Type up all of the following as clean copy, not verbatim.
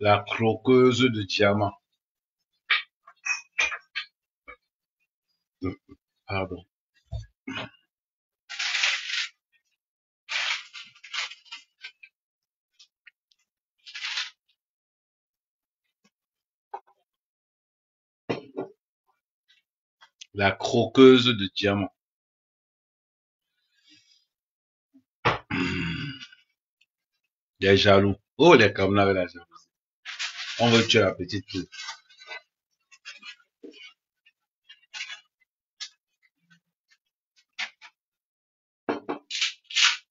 La croqueuse de diamant. Pardon. La croqueuse de diamant. Les jaloux. Oh, les cameras avec la jalousie. On veut tuer la petite fille.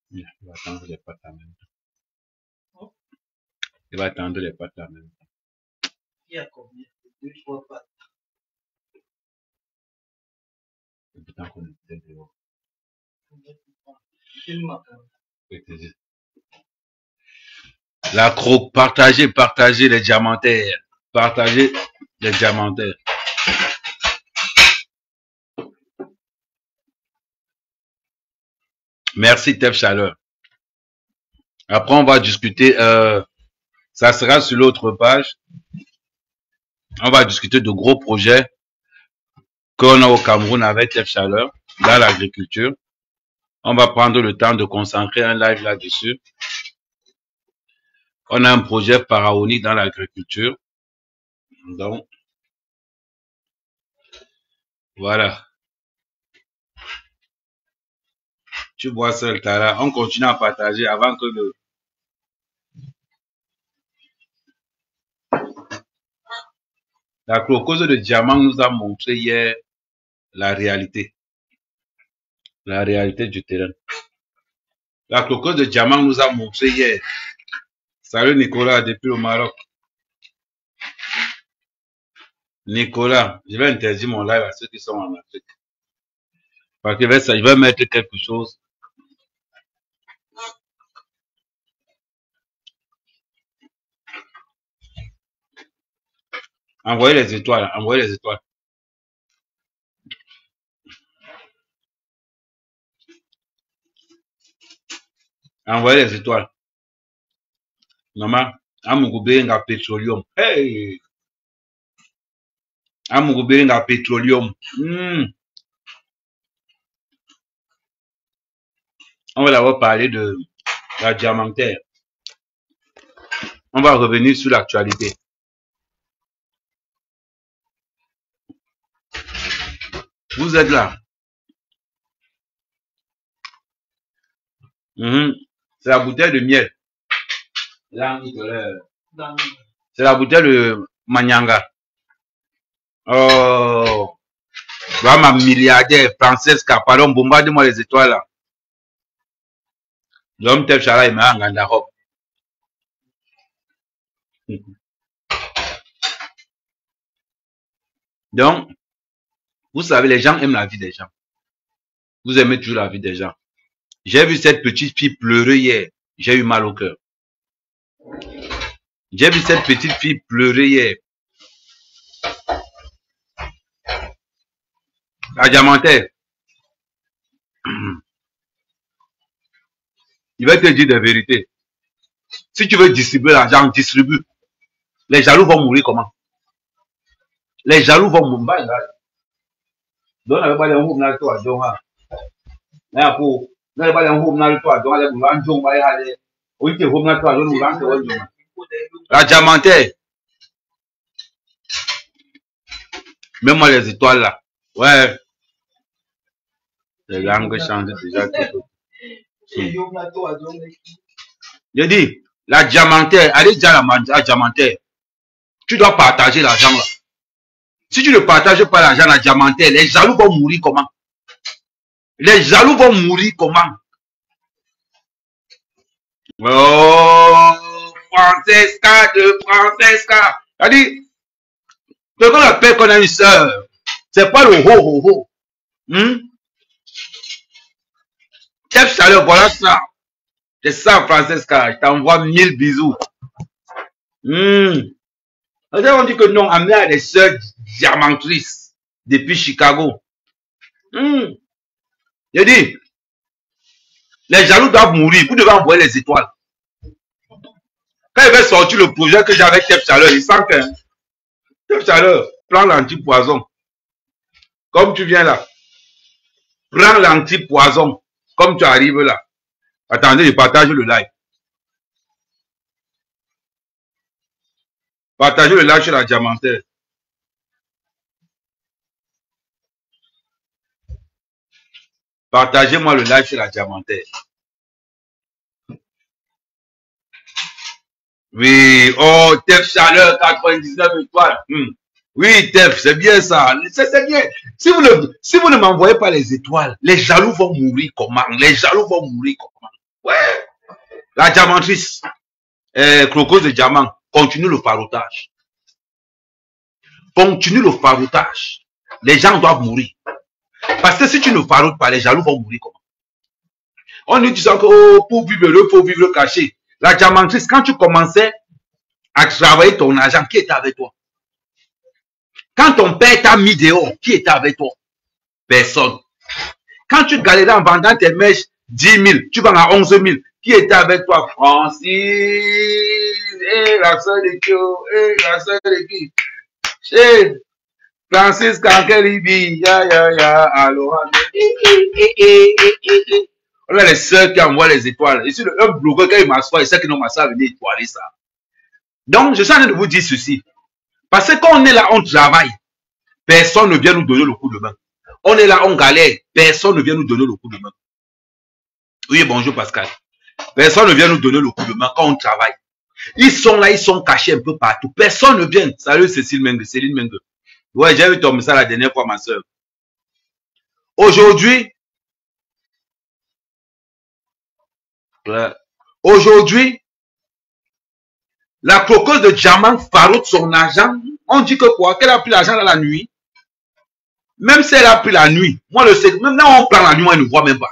Il va attendre les pâtes en même temps. Il va attendre les pâtes en même temps. Il y a combien? 2-3 pâtes. Depuis tant qu'on était dehors. La croque, partagez les diamantaires. Partagez les diamantaires. Merci, Tef Chaleur. Après, on va discuter, ça sera sur l'autre page. On va discuter de gros projets qu'on a au Cameroun avec Tef Chaleur dans l'agriculture. On va prendre le temps de consacrer un live là-dessus. On a un projet pharaonique dans l'agriculture. Donc, voilà. Tu vois seul, Tara. On continue à partager avant que le... La croqueuse de diamant nous a montré hier la réalité. La réalité du terrain. La croqueuse de diamant nous a montré hier. Salut Nicolas, depuis le Maroc. Nicolas, je vais interdire mon live à ceux qui sont en Afrique. Parce que je vais mettre quelque chose. Envoyez les étoiles, envoyez les étoiles. Envoyez les étoiles. Maman, Amugubenga pétroleum. Hey! Amugubenga pétroleum. On va d'abord parler de la diamantaire. On va revenir sur l'actualité. Vous êtes là. C'est la bouteille de miel. C'est la bouteille de Manyanga. Oh, ma milliardaire française, pardon, bombarde-moi les étoiles là. L'homme tel Chala, il m'a engagé robe. Donc, vous savez, les gens aiment la vie des gens. Vous aimez toujours la vie des gens. J'ai vu cette petite fille pleurer hier. J'ai eu mal au cœur. J'ai vu cette petite fille pleurer hier. La diamantaire. Il va te dire des vérités. Si tu veux distribuer l'argent, distribue. Les jaloux vont mourir comment? Les jaloux vont mourir. Donc, on va aller dans le toit. Donc, la diamantaire. Mets-moi les étoiles là. Ouais. Les langues changent déjà. Je dis, la diamantaire, allez dire la diamantaire. Tu dois partager l'argent là. Si tu ne partages pas l'argent à la diamantaire, les jaloux vont mourir comment? Les jaloux vont mourir comment? Oh, Francesca de Francesca. C'est-à-dire, ce qu'on appelle qu'on a une sœur, c'est pas le ho ho ho. Chef Chaleur, voilà ça. C'est ça, Francesca. Je t'envoie 1000 bisous. On dit que non, Amina a des sœurs diamantrices depuis Chicago. Je dis, les jaloux doivent mourir. Vous devez envoyer les étoiles. Quand il va sortir le projet que j'avais Tef Chaleur, il sent que Tef Chaleur, prends l'anti-poison. Comme tu viens là. Prends l'anti-poison. Comme tu arrives là. Attendez, je partage le live. Partagez le live sur la diamantaire. Partagez-moi le live sur la diamantaire. Oui, oh, Tef Chaleur, 99 étoiles. Oui, Tef, c'est bien ça. C'est bien. Si vous ne m'envoyez pas les étoiles, les jaloux vont mourir comment? Les jaloux vont mourir comment? Ouais. La diamantrice, Crocos de diamant, continue le farotage. Continue le farotage. Les gens doivent mourir. Parce que si tu ne farotes pas, les jaloux vont mourir comment? On nous dit que oh, pour vivre heureux, faut vivre caché. La diamantrice, quand tu commençais à travailler ton argent, qui était avec toi? Quand ton père t'a mis dehors, qui était avec toi? Personne. Quand tu galérais en vendant tes mèches 10 000, tu vas à 11 000, qui était avec toi? Francis, la soeur de Kyo, la soeur de qui? Francis Kankelibi, aloha. On a les sœurs qui envoient les étoiles. Ici, un blogueur, quand il m'assoit, il sait que non, ma soeur venait étoiler ça. Donc, je suis en train de vous dire ceci. Parce que quand on est là, on travaille. Personne ne vient nous donner le coup de main. On est là, on galère. Personne ne vient nous donner le coup de main. Oui, bonjour Pascal. Personne ne vient nous donner le coup de main quand on travaille. Ils sont là, ils sont cachés un peu partout. Personne ne vient. Salut Cécile Menge, Céline Menge. Ouais, j'ai vu ton message la dernière fois, ma soeur. Aujourd'hui, la croqueuse de diamant faroute son argent. On dit que quoi? Qu'elle a pris l'argent dans la nuit. Même si elle a pris la nuit, moi le sais, même là où on prend la nuit, moi, elle ne voit même pas.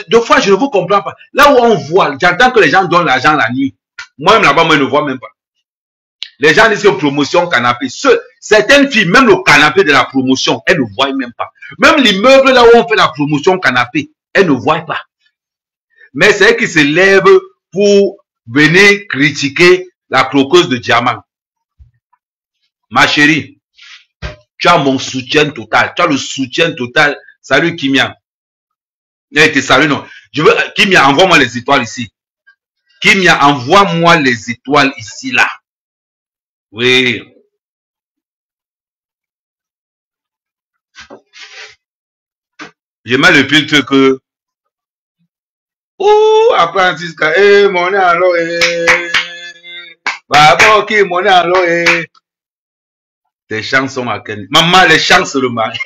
Deux fois, je ne vous comprends pas. Là où on voit, j'entends que les gens donnent l'argent la nuit. Moi-même là-bas, moi, je ne vois même pas. Les gens disent que promotion canapé. Certaines filles, même le canapé de la promotion, elles ne voient même pas. Même l'immeuble là où on fait la promotion canapé, elles ne voient pas. Mais c'est elles qui se lèvent pour venir critiquer la croqueuse de diamant. Ma chérie, tu as mon soutien total. Tu as le soutien total. Salut Kimia. Salut, non. Je veux, Kimia, envoie-moi les étoiles ici. Kimia, envoie-moi les étoiles ici, là. Oui. Je mets le filtre que. Ouh, apprenti, mon nez alors, Babo, qui mon nez alors, Tes chansons à Ken. Maman, les chansons le mal.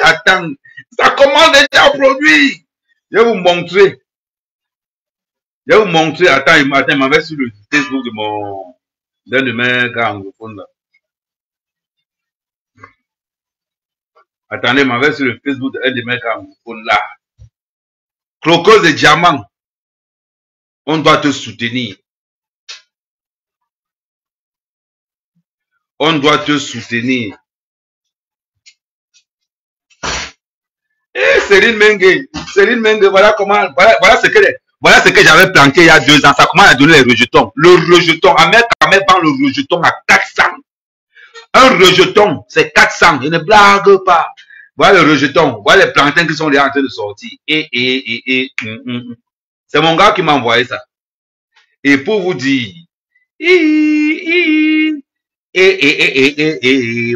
Attends, ça commence déjà à produire. Je vais vous montrer. Je vais vous montrer. Attends, il m'avait sur le Facebook d'un de mes gars anglophones là. Attendez, il m'avait sur le Facebook d'un de mes gars anglophones là. Croqueuse de diamant. On doit te soutenir. On doit te soutenir. Céline Menge, voilà comment, voilà ce que j'avais planté il y a 2 ans. Ça commence à donner les rejetons. Le rejeton, Ahmed vend le rejeton à 400. Un rejeton, c'est 400. Je ne blague pas. Voilà le rejeton. Voilà les plantains qui sont déjà en train de sortir. C'est mon gars qui m'a envoyé ça. Et pour vous dire,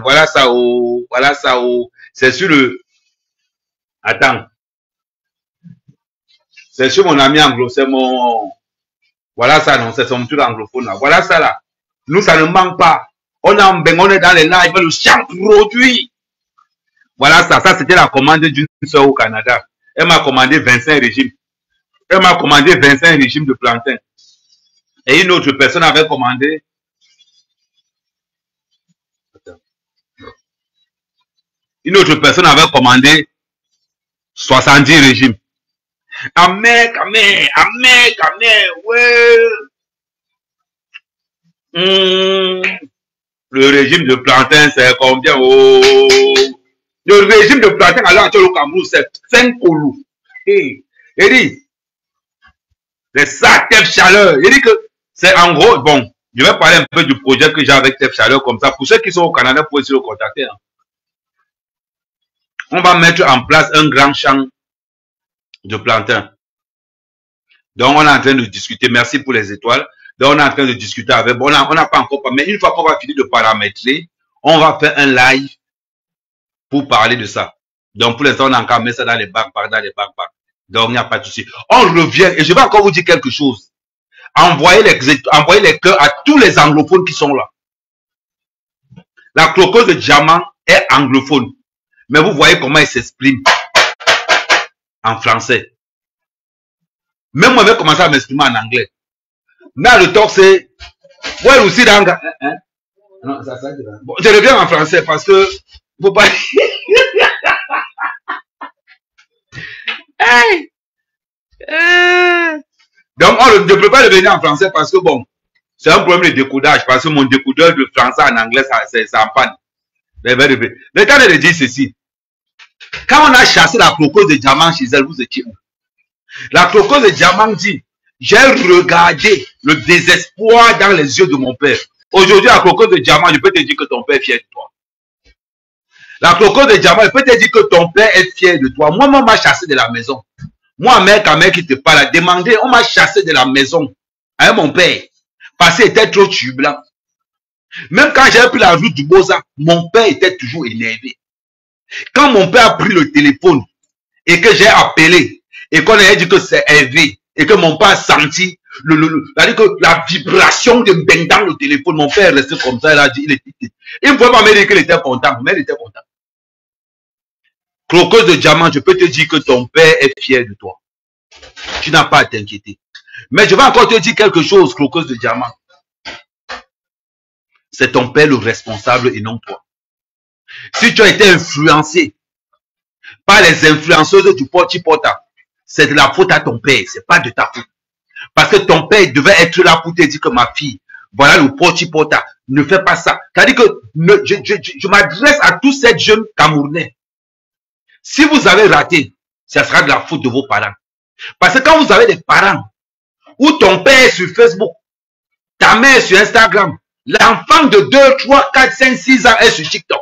voilà ça, voilà ça, c'est sur le, attends. C'est sur mon ami anglo, c'est mon, voilà ça, non, c'est son truc anglophone là. Voilà ça là. Nous, ça ne manque pas. On est dans les lives, le champ produit. Voilà ça, ça c'était la commande d'une soeur au Canada. Elle m'a commandé 25 régimes. Elle m'a commandé 25 régimes de plantain. Et une autre personne avait commandé. Une autre personne avait commandé 70 régimes. Amen, ouais. Le régime de plantain, c'est combien? Oh. Le régime de plantain à l'heure au Cameroun, c'est 5 colous. Et dit, C'est ça, Tef Chaleur. Il dit que c'est en gros, bon, je vais parler un peu du projet que j'ai avec Tef Chaleur comme ça. Pour ceux qui sont au Canada, vous pouvez se le contacter. Hein. On va mettre en place un grand champ de plantains. Donc, on est en train de discuter. Merci pour les étoiles. Donc, on est en train de discuter avec. Bon, on n'a pas encore. Mais une fois qu'on va finir de paramétrer, on va faire un live pour parler de ça. Donc, pour l'instant, on a encore mis ça dans les backpacks, Donc, il n'y a pas de souci. On revient. Et je vais encore vous dire quelque chose. Envoyez les cœurs à tous les anglophones qui sont là. La croqueuse de diamant est anglophone. Mais vous voyez comment elle s'exprime en français. Même moi, je vais commencer à m'exprimer en anglais. Là, le talk, c'est... Ouais, aussi, dans... Hein? Non, ça, bon, je reviens en français parce que... Faut pas... Hey! Donc, je ne peux pas revenir en français parce que, bon, c'est un problème de décodage. Parce que mon décodeur de français en anglais, ça en panne. Le temps de dire ceci. Quand on a chassé la croqueuse de diamant chez elle, vous étiez où? La croqueuse de diamant dit, j'ai regardé le désespoir dans les yeux de mon père. Aujourd'hui, la croqueuse de diamant, je peux te dire que ton père est fier de toi. La croqueuse de diamant, je peux te dire que ton père est fier de toi. Moi, on m'a chassé de la maison. Moi, mec, qui te parle, a demandé, on m'a chassé de la maison avec mon père. Parce qu'il était trop turbulent. Même quand j'ai pris la route du Boza, mon père était toujours énervé. Quand mon père a pris le téléphone et que j'ai appelé et qu'on a dit que c'est Hervé et que mon père a senti la vibration de Beng dans le téléphone, mon père est resté comme ça, il a dit, il ne pouvait pas me dire qu'il était content, mais il était content. Croqueuse de diamant, je peux te dire que ton père est fier de toi. Tu n'as pas à t'inquiéter. Mais je vais encore te dire quelque chose, croqueuse de diamant. C'est ton père le responsable et non toi. Si tu as été influencé par les influenceuses du Porti-Porta, c'est de la faute à ton père, c'est pas de ta faute. Parce que ton père devait être là pour te dire que ma fille, voilà le Porti-Porta, ne fais pas ça. C'est-à-dire que je m'adresse à tous ces jeunes Camerounais. Si vous avez raté, ça sera de la faute de vos parents. Parce que quand vous avez des parents où ton père est sur Facebook, ta mère est sur Instagram, l'enfant de 2, 3, 4, 5, 6 ans est sur TikTok,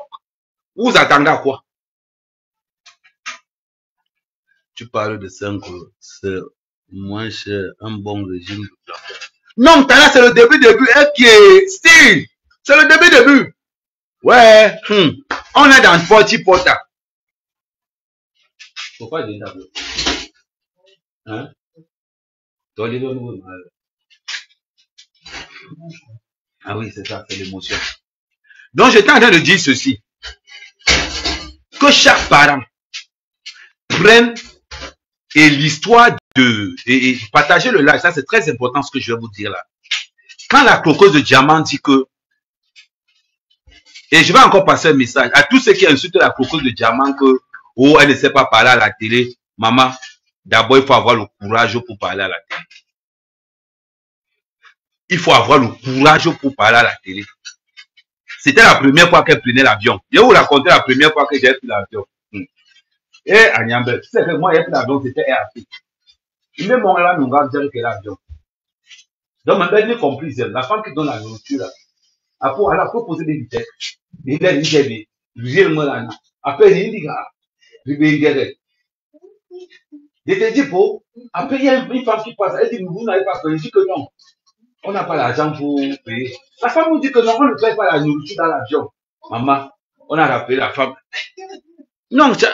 vous attendez à quoi? Tu parles de 5 euros, c'est moins cher, un bon régime de plantain. Non, là, c'est le début, style, c'est le début. Ouais, on est dans Porti-Porta. Pourquoi il est là? Hein? Ah oui, c'est ça, c'est l'émotion. Donc, j'étais en train de dire ceci. Que chaque parent prenne et l'histoire et partager le live. Ça, c'est très important ce que je vais vous dire là. Quand la croqueuse de diamant dit que, et je vais encore passer un message à tous ceux qui insultent la croqueuse de diamant que, oh, elle ne sait pas parler à la télé. Maman, d'abord, il faut avoir le courage pour parler à la télé. Il faut avoir le courage pour parler à la télé. C'était la première fois qu'elle prenait l'avion. Je vais vous raconter la première fois que j'ai pris l'avion. Et à Niambe, tu sais que moi, j'ai pris l'avion, c'était Air Afrique. Il me montre là, nous va dire que l'avion. Donc, ma belle complice, la femme qui donne la nourriture là. Après, elle a proposé des vitesses. Il a dit, après, il dit, je te dis, pour. Après, il y a une femme qui passe. Elle dit, vous n'avez pas payé. Je dis que non. On n'a pas l'argent pour payer. La femme nous dit que non, on ne paye pas la nourriture dans l'avion. Maman, on a rappelé la femme. Non, non, je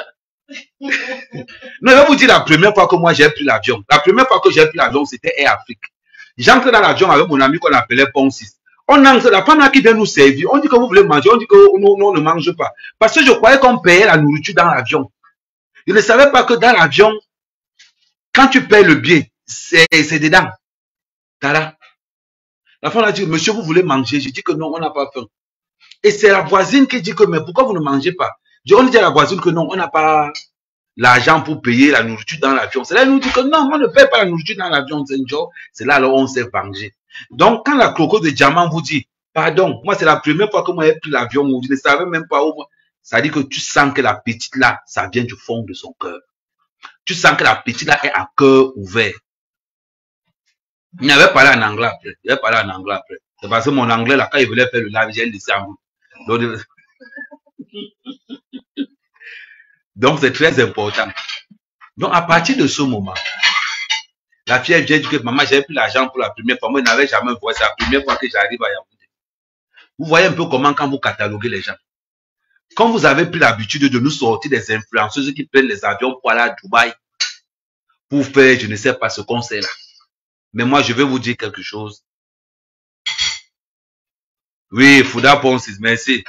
vais vous dire la première fois que moi j'ai pris l'avion. La première fois que j'ai pris l'avion, c'était Air Afrique. J'entre dans l'avion avec mon ami qu'on appelait Ponsis. On entre, la femme là qui vient nous servir, on dit que vous voulez manger, on dit que non, on ne mange pas. Parce que je croyais qu'on payait la nourriture dans l'avion. Je ne savais pas que dans l'avion, quand tu payes le billet, c'est dedans. Tada. La femme a dit, monsieur, vous voulez manger? Je dis que non, on n'a pas faim. Et c'est la voisine qui dit que, mais pourquoi vous ne mangez pas? On dit à la voisine que non, on n'a pas l'argent pour payer la nourriture dans l'avion. C'est là qu'elle nous dit que non, on ne paye pas la nourriture dans l'avion, c'est là alors on s'est vengé. Donc, quand la croqueuse de diamant vous dit, pardon, moi c'est la première fois que moi j'ai pris l'avion, je ne savais même pas où. Ça dit que tu sens que la petite là, ça vient du fond de son cœur. Tu sens que la petite là est à cœur ouvert. Il n'avait parlé en anglais après. Il avait parlé en anglais après. C'est parce que mon anglais, là, quand il voulait faire le live, j'ai laissé en route. Donc, c'est très important. Donc, à partir de ce moment, la fille vient dire que maman, j'avais pris l'argent pour la première fois. Moi, je n'avais jamais vu. C'est la première fois que j'arrive à Yaoundé. Vous voyez un peu comment, quand vous cataloguez les gens, quand vous avez pris l'habitude de nous sortir des influenceuses qui prennent les avions pour aller à Dubaï, pour faire, je ne sais pas ce qu'on sait là. Mais moi, je vais vous dire quelque chose. Oui, Fouda Ponsis, merci.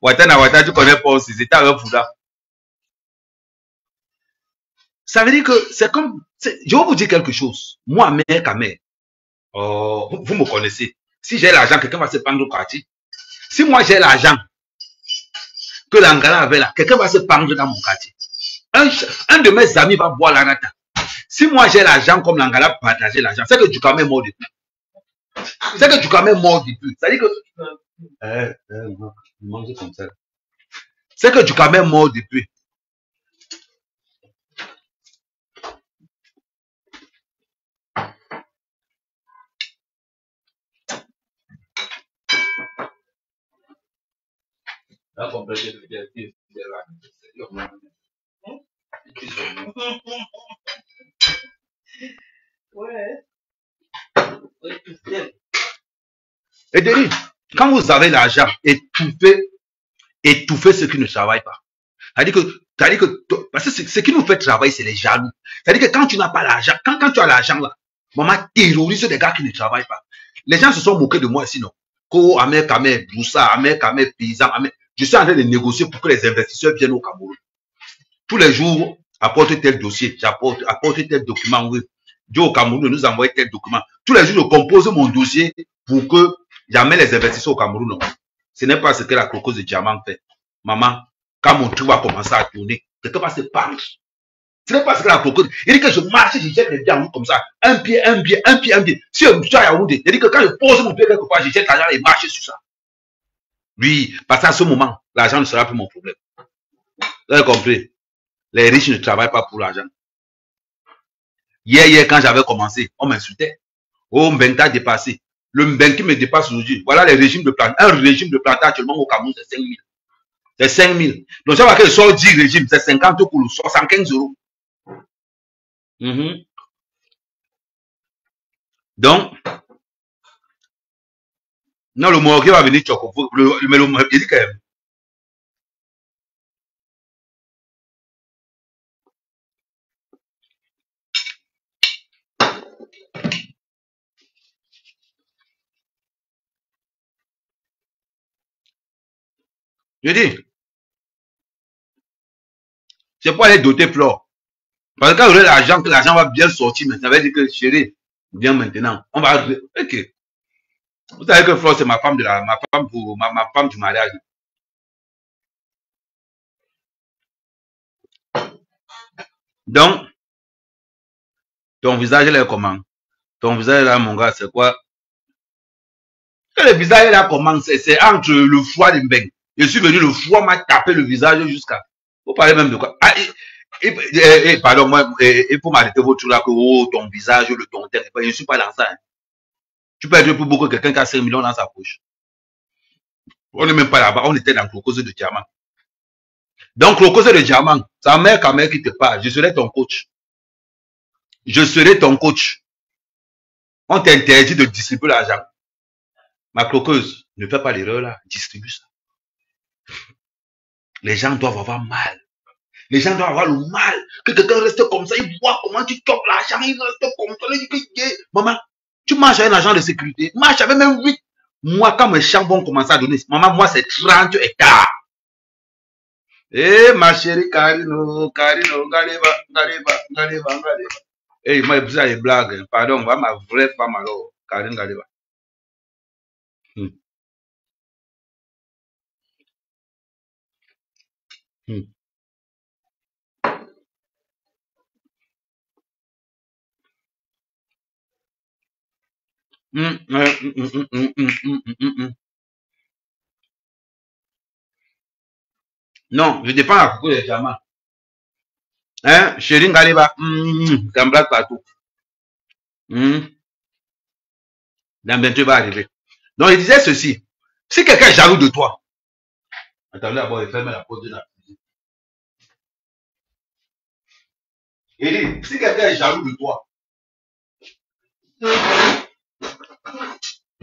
Watana Wata, tu connais Ponsis, c'est un Fouda. Ça veut dire que c'est comme, je vais vous dire quelque chose. Moi, mère, Kamé, vous me connaissez. Si j'ai l'argent, quelqu'un va se prendre au quartier. Si moi j'ai l'argent que l'Angala avait là, quelqu'un va se prendre dans mon quartier. Un de mes amis va boire la nata. Si moi j'ai l'argent comme l'Angala partager l'argent, c'est que tu quand même mort depuis. C'est que tu quand même mort depuis. Ça veut dire que. Manger comme ça. C'est que tu quand même mort depuis. Et Denis, quand vous avez l'argent, étouffez ceux qui ne travaillent pas. Parce que ce qui nous fait travailler, c'est les jaloux. C'est-à-dire que quand tu n'as pas l'argent, quand tu as l'argent là, maman terrorise des gars qui ne travaillent pas. Les gens se sont moqués de moi sinon. Ko, Amer, Kamer, Broussa, Amer, Kamer, Paysan, Amer. Je suis en train de négocier pour que les investisseurs viennent au Cameroun. Tous les jours, apporte tel dossier, apporte tel document, oui. Dieu au Cameroun, nous envoie tel document. Tous les jours, je compose mon dossier pour que j'amène les investisseurs au Cameroun. Ce n'est pas ce que la crocose de diamant fait. Maman, quand mon truc va commencer à tourner, quelqu'un va se pendre. Ce n'est pas ce que la crocodile. Il dit que je marche, je jette les pieds en route comme ça. Un pied, un pied, un pied, un pied. Si je suis à Yaoundé, il dit que quand je pose mon pied quelque part, je jette l'argent et marche sur ça. Oui, parce qu'à ce moment, l'argent ne sera plus mon problème. Vous avez compris? Les riches ne travaillent pas pour l'argent. Hier, quand j'avais commencé, on m'insultait. Oh, Mbenta dépassé. Le Mbenki me dépasse aujourd'hui. Voilà les régimes de plantage. Un régime de plantage actuellement au Cameroun, c'est 5 000. C'est 5 000. Donc, ça va que je sors 10 régimes, c'est 50 pour 75 euros. Donc, non, le Morgue va venir choco. Mais le Morgue, il dit quand même. Je dis, c'est pour aller doter Flore. Parce que quand vous avez l'argent, que l'argent va bien sortir, mais ça veut dire que chérie, viens maintenant. On va. Ok. Vous savez que Flore, c'est ma femme ma femme du mariage. Donc, ton visage là comment? Ton visage là, mon gars, c'est quoi? Le visage là comment? C'est entre le foie et le bec. Je suis venu, le foie m'a tapé le visage jusqu'à. Vous parlez même de quoi? Ah, pardon, moi, il faut m'arrêter votre là que oh, ton visage, le ton tête. Je ne suis pas dans ça. Hein. Tu peux être plus beau que quelqu'un qui a 5 millions dans sa poche. On n'est même pas là-bas, on était dans le cause de diamant. Donc, le cause de diamant, sa mère, quand même, qui te parle, je serai ton coach. Je serai ton coach. On t'interdit de distribuer l'argent. Ma croqueuse, ne fais pas l'erreur là, distribue ça. Les gens doivent avoir mal. Les gens doivent avoir le mal. Que quelqu'un reste comme ça, il voit comment tu topes l'argent, il reste comme ça, il dit, maman, tu marches avec un agent de sécurité, marche avec même 8. Moi, quand mes champs vont commencer à donner, maman, moi, c'est 30 hectares. Eh, ma chérie Karino, Galiba. Eh, moi, je les blagues. Pardon, moi, ma vraie femme alors, Karine Galiba. Non, je dépends à propos des diamants. Hein, chérie Galiba, ça me blague partout. Dans bientôt va arriver. Donc, il disait ceci. Si quelqu'un est jaloux de toi, attendez d'abord, il ferme la porte de la cuisine. Il dit, si quelqu'un est jaloux de toi,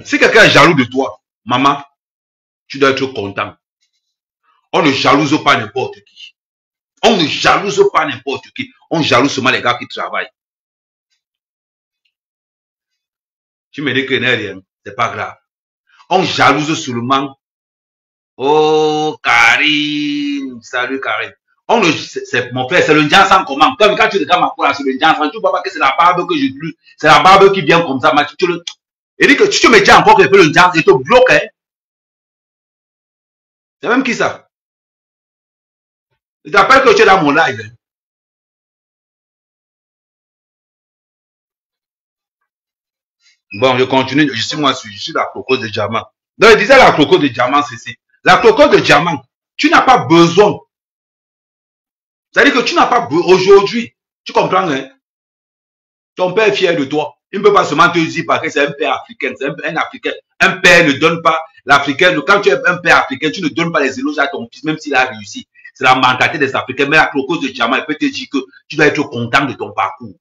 si quelqu'un est jaloux de toi, maman, tu dois être content. On ne jalouse pas n'importe qui. On ne jalouse pas n'importe qui. On jalouse seulement les gars qui travaillent. Tu me dis que n'est rien, c'est pas grave. On jalouse seulement. Oh, Karine. Salut, Karine. C'est mon frère, c'est le Njansan comment. Comme quand tu regardes ma cour, c'est le Njansan. Tu vois pas que c'est la barbe que je plus. C'est la barbe qui vient comme ça. Il dit que tu me dis encore que le Njansan, il te bloque, hein. C'est même qui ça? Je t'appelle que tu es dans mon live. Hein. Bon, je continue. Je suis la coco de diamant. Donc, il disait la coco de diamant, c'est la coco de diamant. Tu n'as pas besoin. C'est-à-dire que tu n'as pas besoin. Aujourd'hui, tu comprends, hein? Ton père est fier de toi. Il ne peut pas seulement te dire parce que c'est un père africain. C'est un africain. Un père ne donne pas l'africain. Quand tu es un père africain, tu ne donnes pas les éloges à ton fils, même s'il a réussi. C'est la mentalité des Africains. Mais la coco de diamant, elle peut te dire que tu dois être content de ton parcours.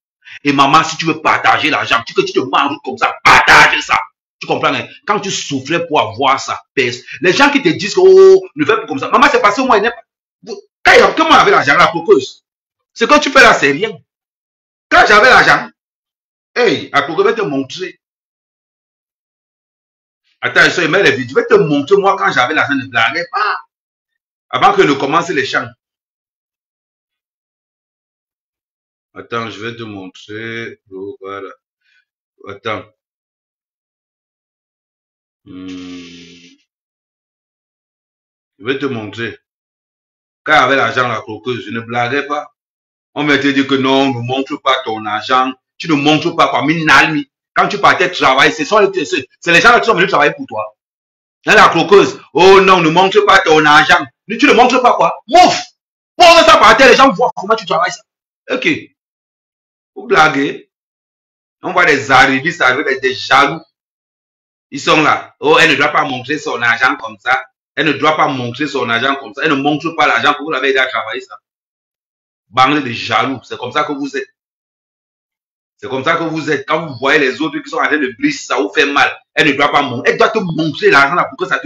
Et maman, si tu veux partager l'argent, tu te manges comme ça, partage ça. Tu comprends, hein? Quand tu souffrais pour avoir ça, les gens qui te disent que, oh, ne fais plus comme ça. Maman, c'est parce que moi, quand moi j'avais l'argent, la cocosse, ce que tu fais là, c'est rien. Quand j'avais l'argent, hey, la cocosse va te montrer. Attends, je mets les vidéos. Je vais te montrer, moi, quand j'avais l'argent, ne blaguez pas. Avant que ne commence les chants. Attends, je vais te montrer. Oh, voilà. Attends. Je vais te montrer. Quand j'avais l'argent, la cocosse, je ne blaguais pas. On m'a dit que non, ne montre pas ton argent. Tu ne montres pas comme une almi. Quand tu partais travailler, c'est les gens qui sont venus travailler pour toi. Dans la croqueuse, oh non, ne montre pas ton argent. Tu ne montres pas quoi? Mouf! Pose ça par terre, les gens voient comment tu travailles ça. Ok. Vous blaguez. On voit des arrivistes arriver, des jaloux. Ils sont là. Oh, elle ne doit pas montrer son argent comme ça. Elle ne doit pas montrer son argent comme ça. Elle ne montre pas l'argent que vous l'avez aidé à travailler ça. Bande de jaloux. C'est comme ça que vous êtes. C'est comme ça que vous êtes. Quand vous voyez les autres qui sont en train de briser, ça vous fait mal. Elle ne doit pas montrer. Elle doit te montrer l'argent là pour que ça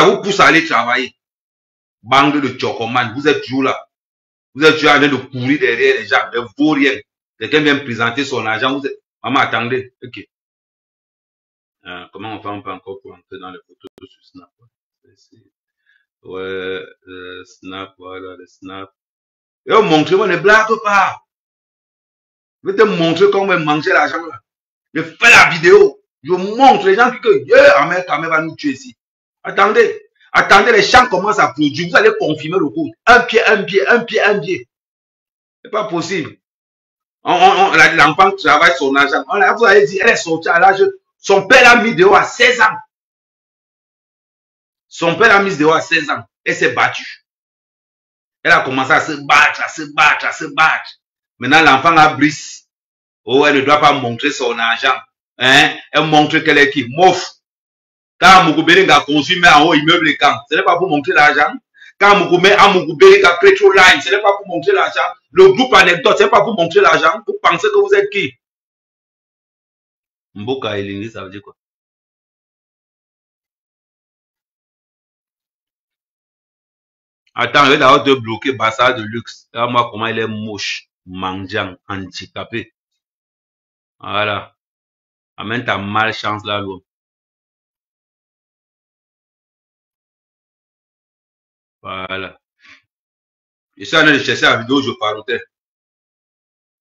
vous pousse à aller travailler. Bande de chocoman. Vous êtes toujours là. Vous êtes toujours en train de courir derrière les gens. Ne vaut rien. Quelqu'un vient présenter son argent. Vous êtes... Maman, attendez. Ok. Comment on fait? On peut encore pour entrer dans les photos sur Snap. Ouais, Snap, voilà, le Snap. Et montrez-moi, ne blague pas. Je vais te montrer comment manger l'argent là. Je fais la vidéo. Je montre les gens qui disent que Ahmed va nous tuer ici. Attendez. Attendez, les champs commencent à produire. Vous allez confirmer le coup. Un pied, un pied, un pied, un pied. C'est pas possible. L'enfant travaille son argent. Vous allez dire, elle est sortie à l'âge. Son père l'a mis dehors à 16 ans. Son père l'a mis dehors à 16 ans. Elle s'est battue. Elle a commencé à se battre, à se battre, à se battre. Maintenant, l'enfant a brisé. Oh, elle ne doit pas montrer son argent. Hein? Elle montre qu'elle est qui? Mouf. Quand Moukoubeling a conçu, mais en haut immeuble et camp, ce n'est pas pour montrer l'argent. Quand Moukoubeling a Petro Line, ce n'est pas pour montrer l'argent. Le groupe anecdote, ce n'est pas pour montrer l'argent. Vous pensez que vous êtes qui? Mboka Elingi, ça veut dire quoi? Attends, je vais d'abord te bloquer Bassa de luxe. Regarde-moi comment il est moche, mendiant, handicapé. Voilà. Amène ta malchance là, loin. Voilà. Je suis en train de chercher la vidéo où je parlerai.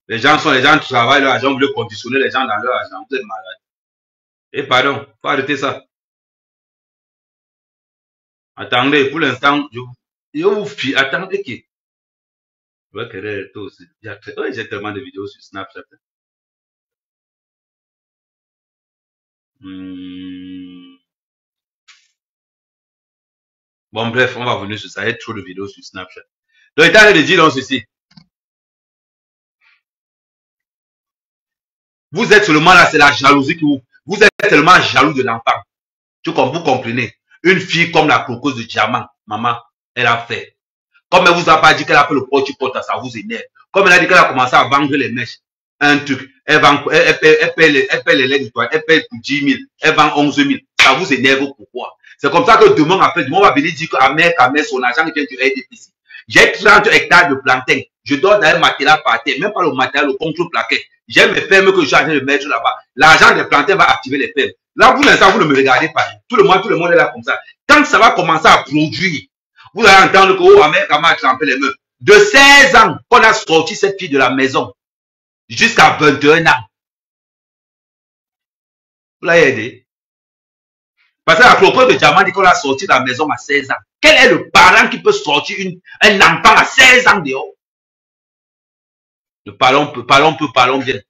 Les gens travaillent leur argent, vous voulez conditionner les gens dans leur argent. Vous êtes malade. Et pardon, faut arrêter ça. Attendez, pour l'instant, je vous fie. Attendez qui? Je vais créer tout aussi. J'ai tellement de vidéos sur Snapchat. Bon, bref, on va venir sur ça. Il y a trop de vidéos sur Snapchat. Donc, il est en train de dire donc ceci. Vous êtes seulement là, c'est la jalousie qui vous êtes tellement jaloux de l'enfant. Vous comprenez. Une fille comme la croqueuse de diamant, maman, elle a fait. Comme elle vous a pas dit qu'elle a fait le porte-à-porte, ça vous énerve. Comme elle a dit qu'elle a commencé à vendre les mèches, un truc, elle paye les laits de toilette, elle paye pour 10 000, elle vend 11 000, ça vous énerve pourquoi? C'est comme ça que demain, après, demain, on va venir dire qu'à mère, son argent vient du RDPC. J'ai 30 hectares de plantains, je dois d'ailleurs matériel par terre, même pas le matériel, le contre-plaquet. J'ai mes fermes que j'ai en train de mettre là-bas. L'argent des plantains va activer les fermes. Là, vous, l'instant, vous ne me regardez pas. Tout le monde est là comme ça. Quand ça va commencer à produire, vous allez entendre que, oh, Amérique a trempé les meufs. De 16 ans qu'on a sorti cette fille de la maison jusqu'à 21 ans. Vous l'avez aidé. Parce que la croqueuse de diamant dit qu'on l'a sorti de la maison à 16 ans. Quel est le parent qui peut sortir un enfant à 16 ans dehors? Parlons bien.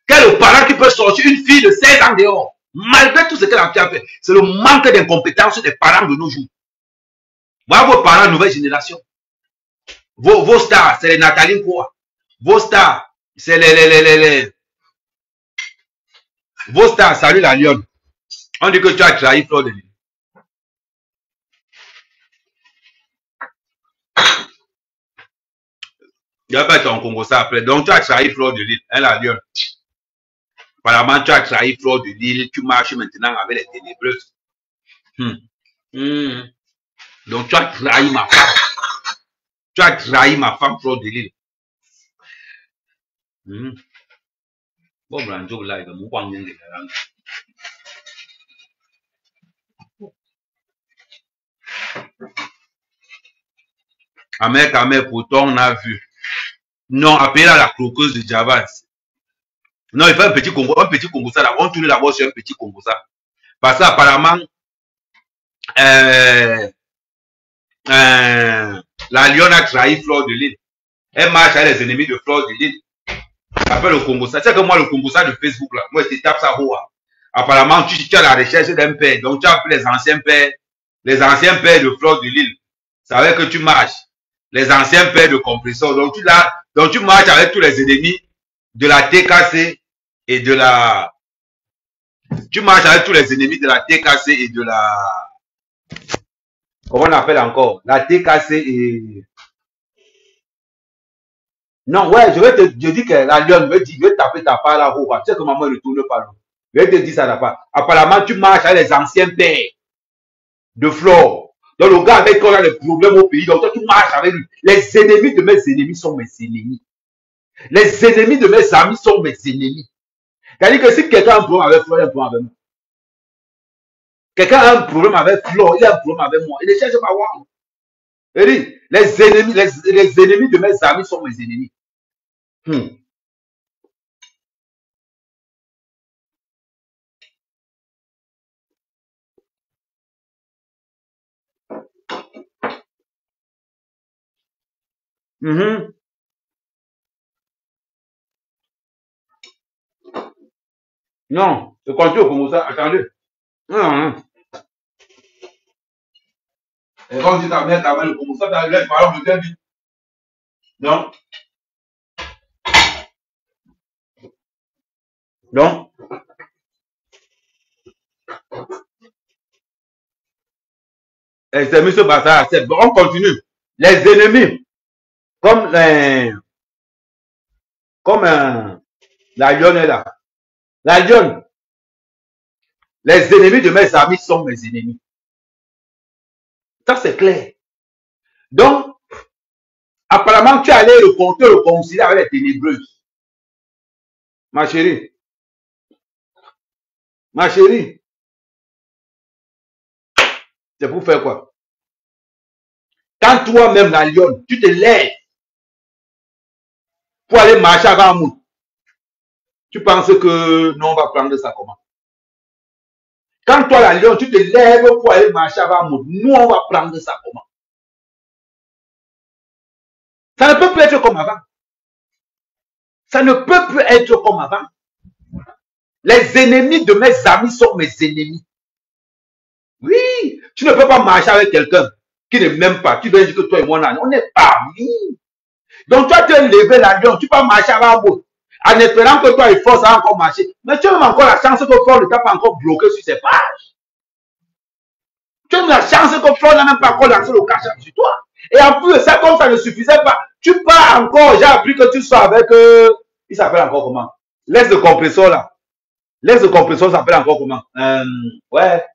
Quel est le parent qui peut sortir une fille de 16 ans dehors? Malgré tout ce qu'elle a fait, c'est le manque d'incompétence des parents de nos jours. Voilà vos parents de nouvelle génération. Vos stars, c'est les Nathalie quoi? Vos stars, c'est les vos stars, salut la lionne. On dit que tu as trahi Fleur de Lys. Il va pas être en Congo ça après. Donc tu as trahi Fleur de Lys, hein, la lionne. Apparemment, tu as trahi Fleur de Lys, tu marches maintenant avec les ténébreuses. Donc tu as trahi ma femme. Tu as trahi ma femme, Fleur de Lys. Bon, Branjo, là, il va mourir. Amère, pourtant, on a vu. Non, appelé à la croqueuse de Java. Non, il fait un petit Congo ça là. On tourne d'abord sur un petit Congo ça. Parce qu'apparemment, la lionne a trahi Fleur de Lys. Elle marche avec les ennemis de Fleur de Lys. Appelle le Congo ça. Tu sais que moi, le Congo ça de Facebook là, moi, je tape ça haut. Apparemment, tu as la recherche d'un père. Donc, tu as appelé les anciens pères de Fleur de Lys. Ça veut dire que tu marches. Les anciens pères de compresseur. Donc, tu marches avec tous les ennemis de la TKC et de la... Tu marches avec tous les ennemis de la TKC et de la... Comment on appelle encore? La TKC et... Non, ouais, je dis que la lionne me dit, je vais taper ta part là-haut. Tu sais que maman ne tourne pas là. Je vais te dire ça là-bas. Apparemment, tu marches avec les anciens pères de Flore. Donc, le gars avec qui on a des problèmes au pays, donc toi, tu marches avec lui. Les ennemis de mes ennemis sont mes ennemis. Les ennemis de mes amis sont mes ennemis. C'est-à-dire que si quelqu'un a un problème avec Flore, il a un problème avec moi. Quelqu'un a un problème avec Flore, il a un problème avec moi. Il ne cherche pas à voir. Les ennemis de mes amis sont mes ennemis. Non, je continue comme ça. Attendez. Et quand tu ta mère t'amène comme ça, tu as l'air par exemple de vie. Non. Non. Et c'est M. Bassard. On continue. Les ennemis, comme la lionne est là. La lionne. Les ennemis de mes amis sont mes ennemis. Ça, c'est clair. Donc, apparemment, tu allais le compter, le concilier avec les ténébreuses. Ma chérie. Ma chérie. C'est pour faire quoi? Quand toi-même, la lionne, tu te lèves pour aller marcher avec un mot, tu penses que non, on va prendre ça comment? Quand toi, la lionne, tu te lèves pour aller marcher avec un mot, nous, on va prendre ça comment? Ça ne peut plus être comme avant. Ça ne peut plus être comme avant. Les ennemis de mes amis sont mes ennemis. Oui, tu ne peux pas marcher avec quelqu'un qui ne m'aime pas. Tu veux dire que toi et moi, on est parmi. Donc, toi, tu es levé la lionne, tu peux marcher avec un mot. En espérant que toi et Fort, ça va encore marcher. Mais tu as même encore la chance que Fort ne t'a pas encore bloqué sur ses pages. Tu as la chance que Fort n'a même pas encore lancé le cash sur toi. Et en plus de ça, comme ça ne suffisait pas, tu pars encore, j'ai appris que tu sois avec, il s'appelle encore comment? L'axe de compresseur là. L'axe de compresseur s'appelle encore comment? Ouais.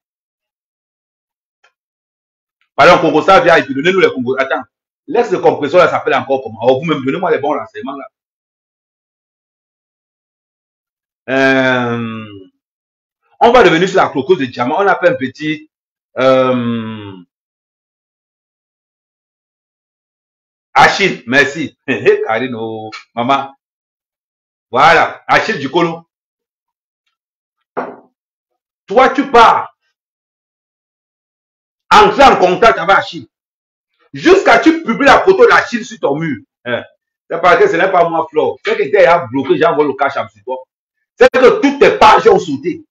Pardon, Congo, ça vient, et puis donnez-nous les Congo. Attends. L'axe de compresseur là s'appelle encore comment? Oh, vous-même, donnez-moi les bons renseignements là. On va revenir sur la crocose de diamant. On a fait un petit, Achille, merci. Karino, maman. Voilà, Achille du Colo. Toi, tu pars. Entrer en contact avec Achille. Jusqu'à tu publies la photo d'Achille sur ton mur. C'est parce que ce n'est pas moi, Flo. C'est que tu es bloqué, j'ai envoyé le cash sur toi. C'est que toutes tes pages ont sauté.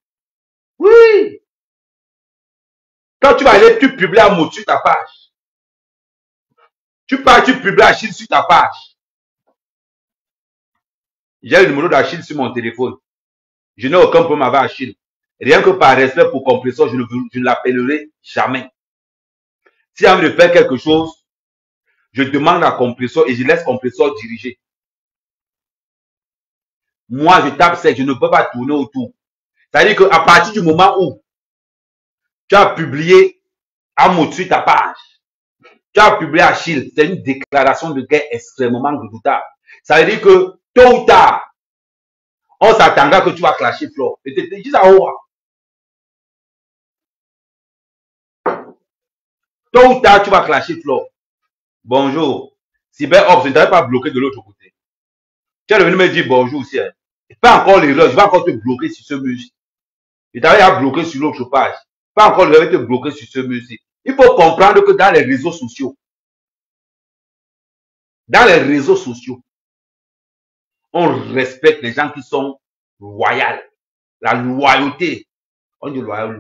Oui. Quand tu vas aller, tu publies un mot sur ta page. Tu pars, tu publies Achille sur ta page. J'ai le numéro d'Achille sur mon téléphone. Je n'ai aucun problème avec Achille. Rien que par respect pour Compresseur, je ne l'appellerai jamais. Si j'ai envie de faire quelque chose, je demande à Compresseur et je laisse Compresseur diriger. Moi, je tape sec, je ne peux pas tourner autour. C'est-à-dire qu'à partir du moment où tu as publié un mot sur ta page, tu as publié Achille, c'est une déclaration de guerre extrêmement redoutable. Ça veut dire que tôt ou tard, on s'attendra que tu vas clasher Flo. Et tu te dis ça, tôt ou tard, tu vas clasher Flo. Bonjour. CyberOps, je ne t'avais pas bloqué de l'autre côté. Tu es venu me dire bonjour aussi. Hein. Pas encore l'erreur, je vais encore te bloquer sur ce mur. Je t'avais bloqué sur l'autre page. Pas encore, je vais te bloquer sur ce mur. Il faut comprendre que dans les réseaux sociaux, on respecte les gens qui sont loyaux. La loyauté. On dit loyal.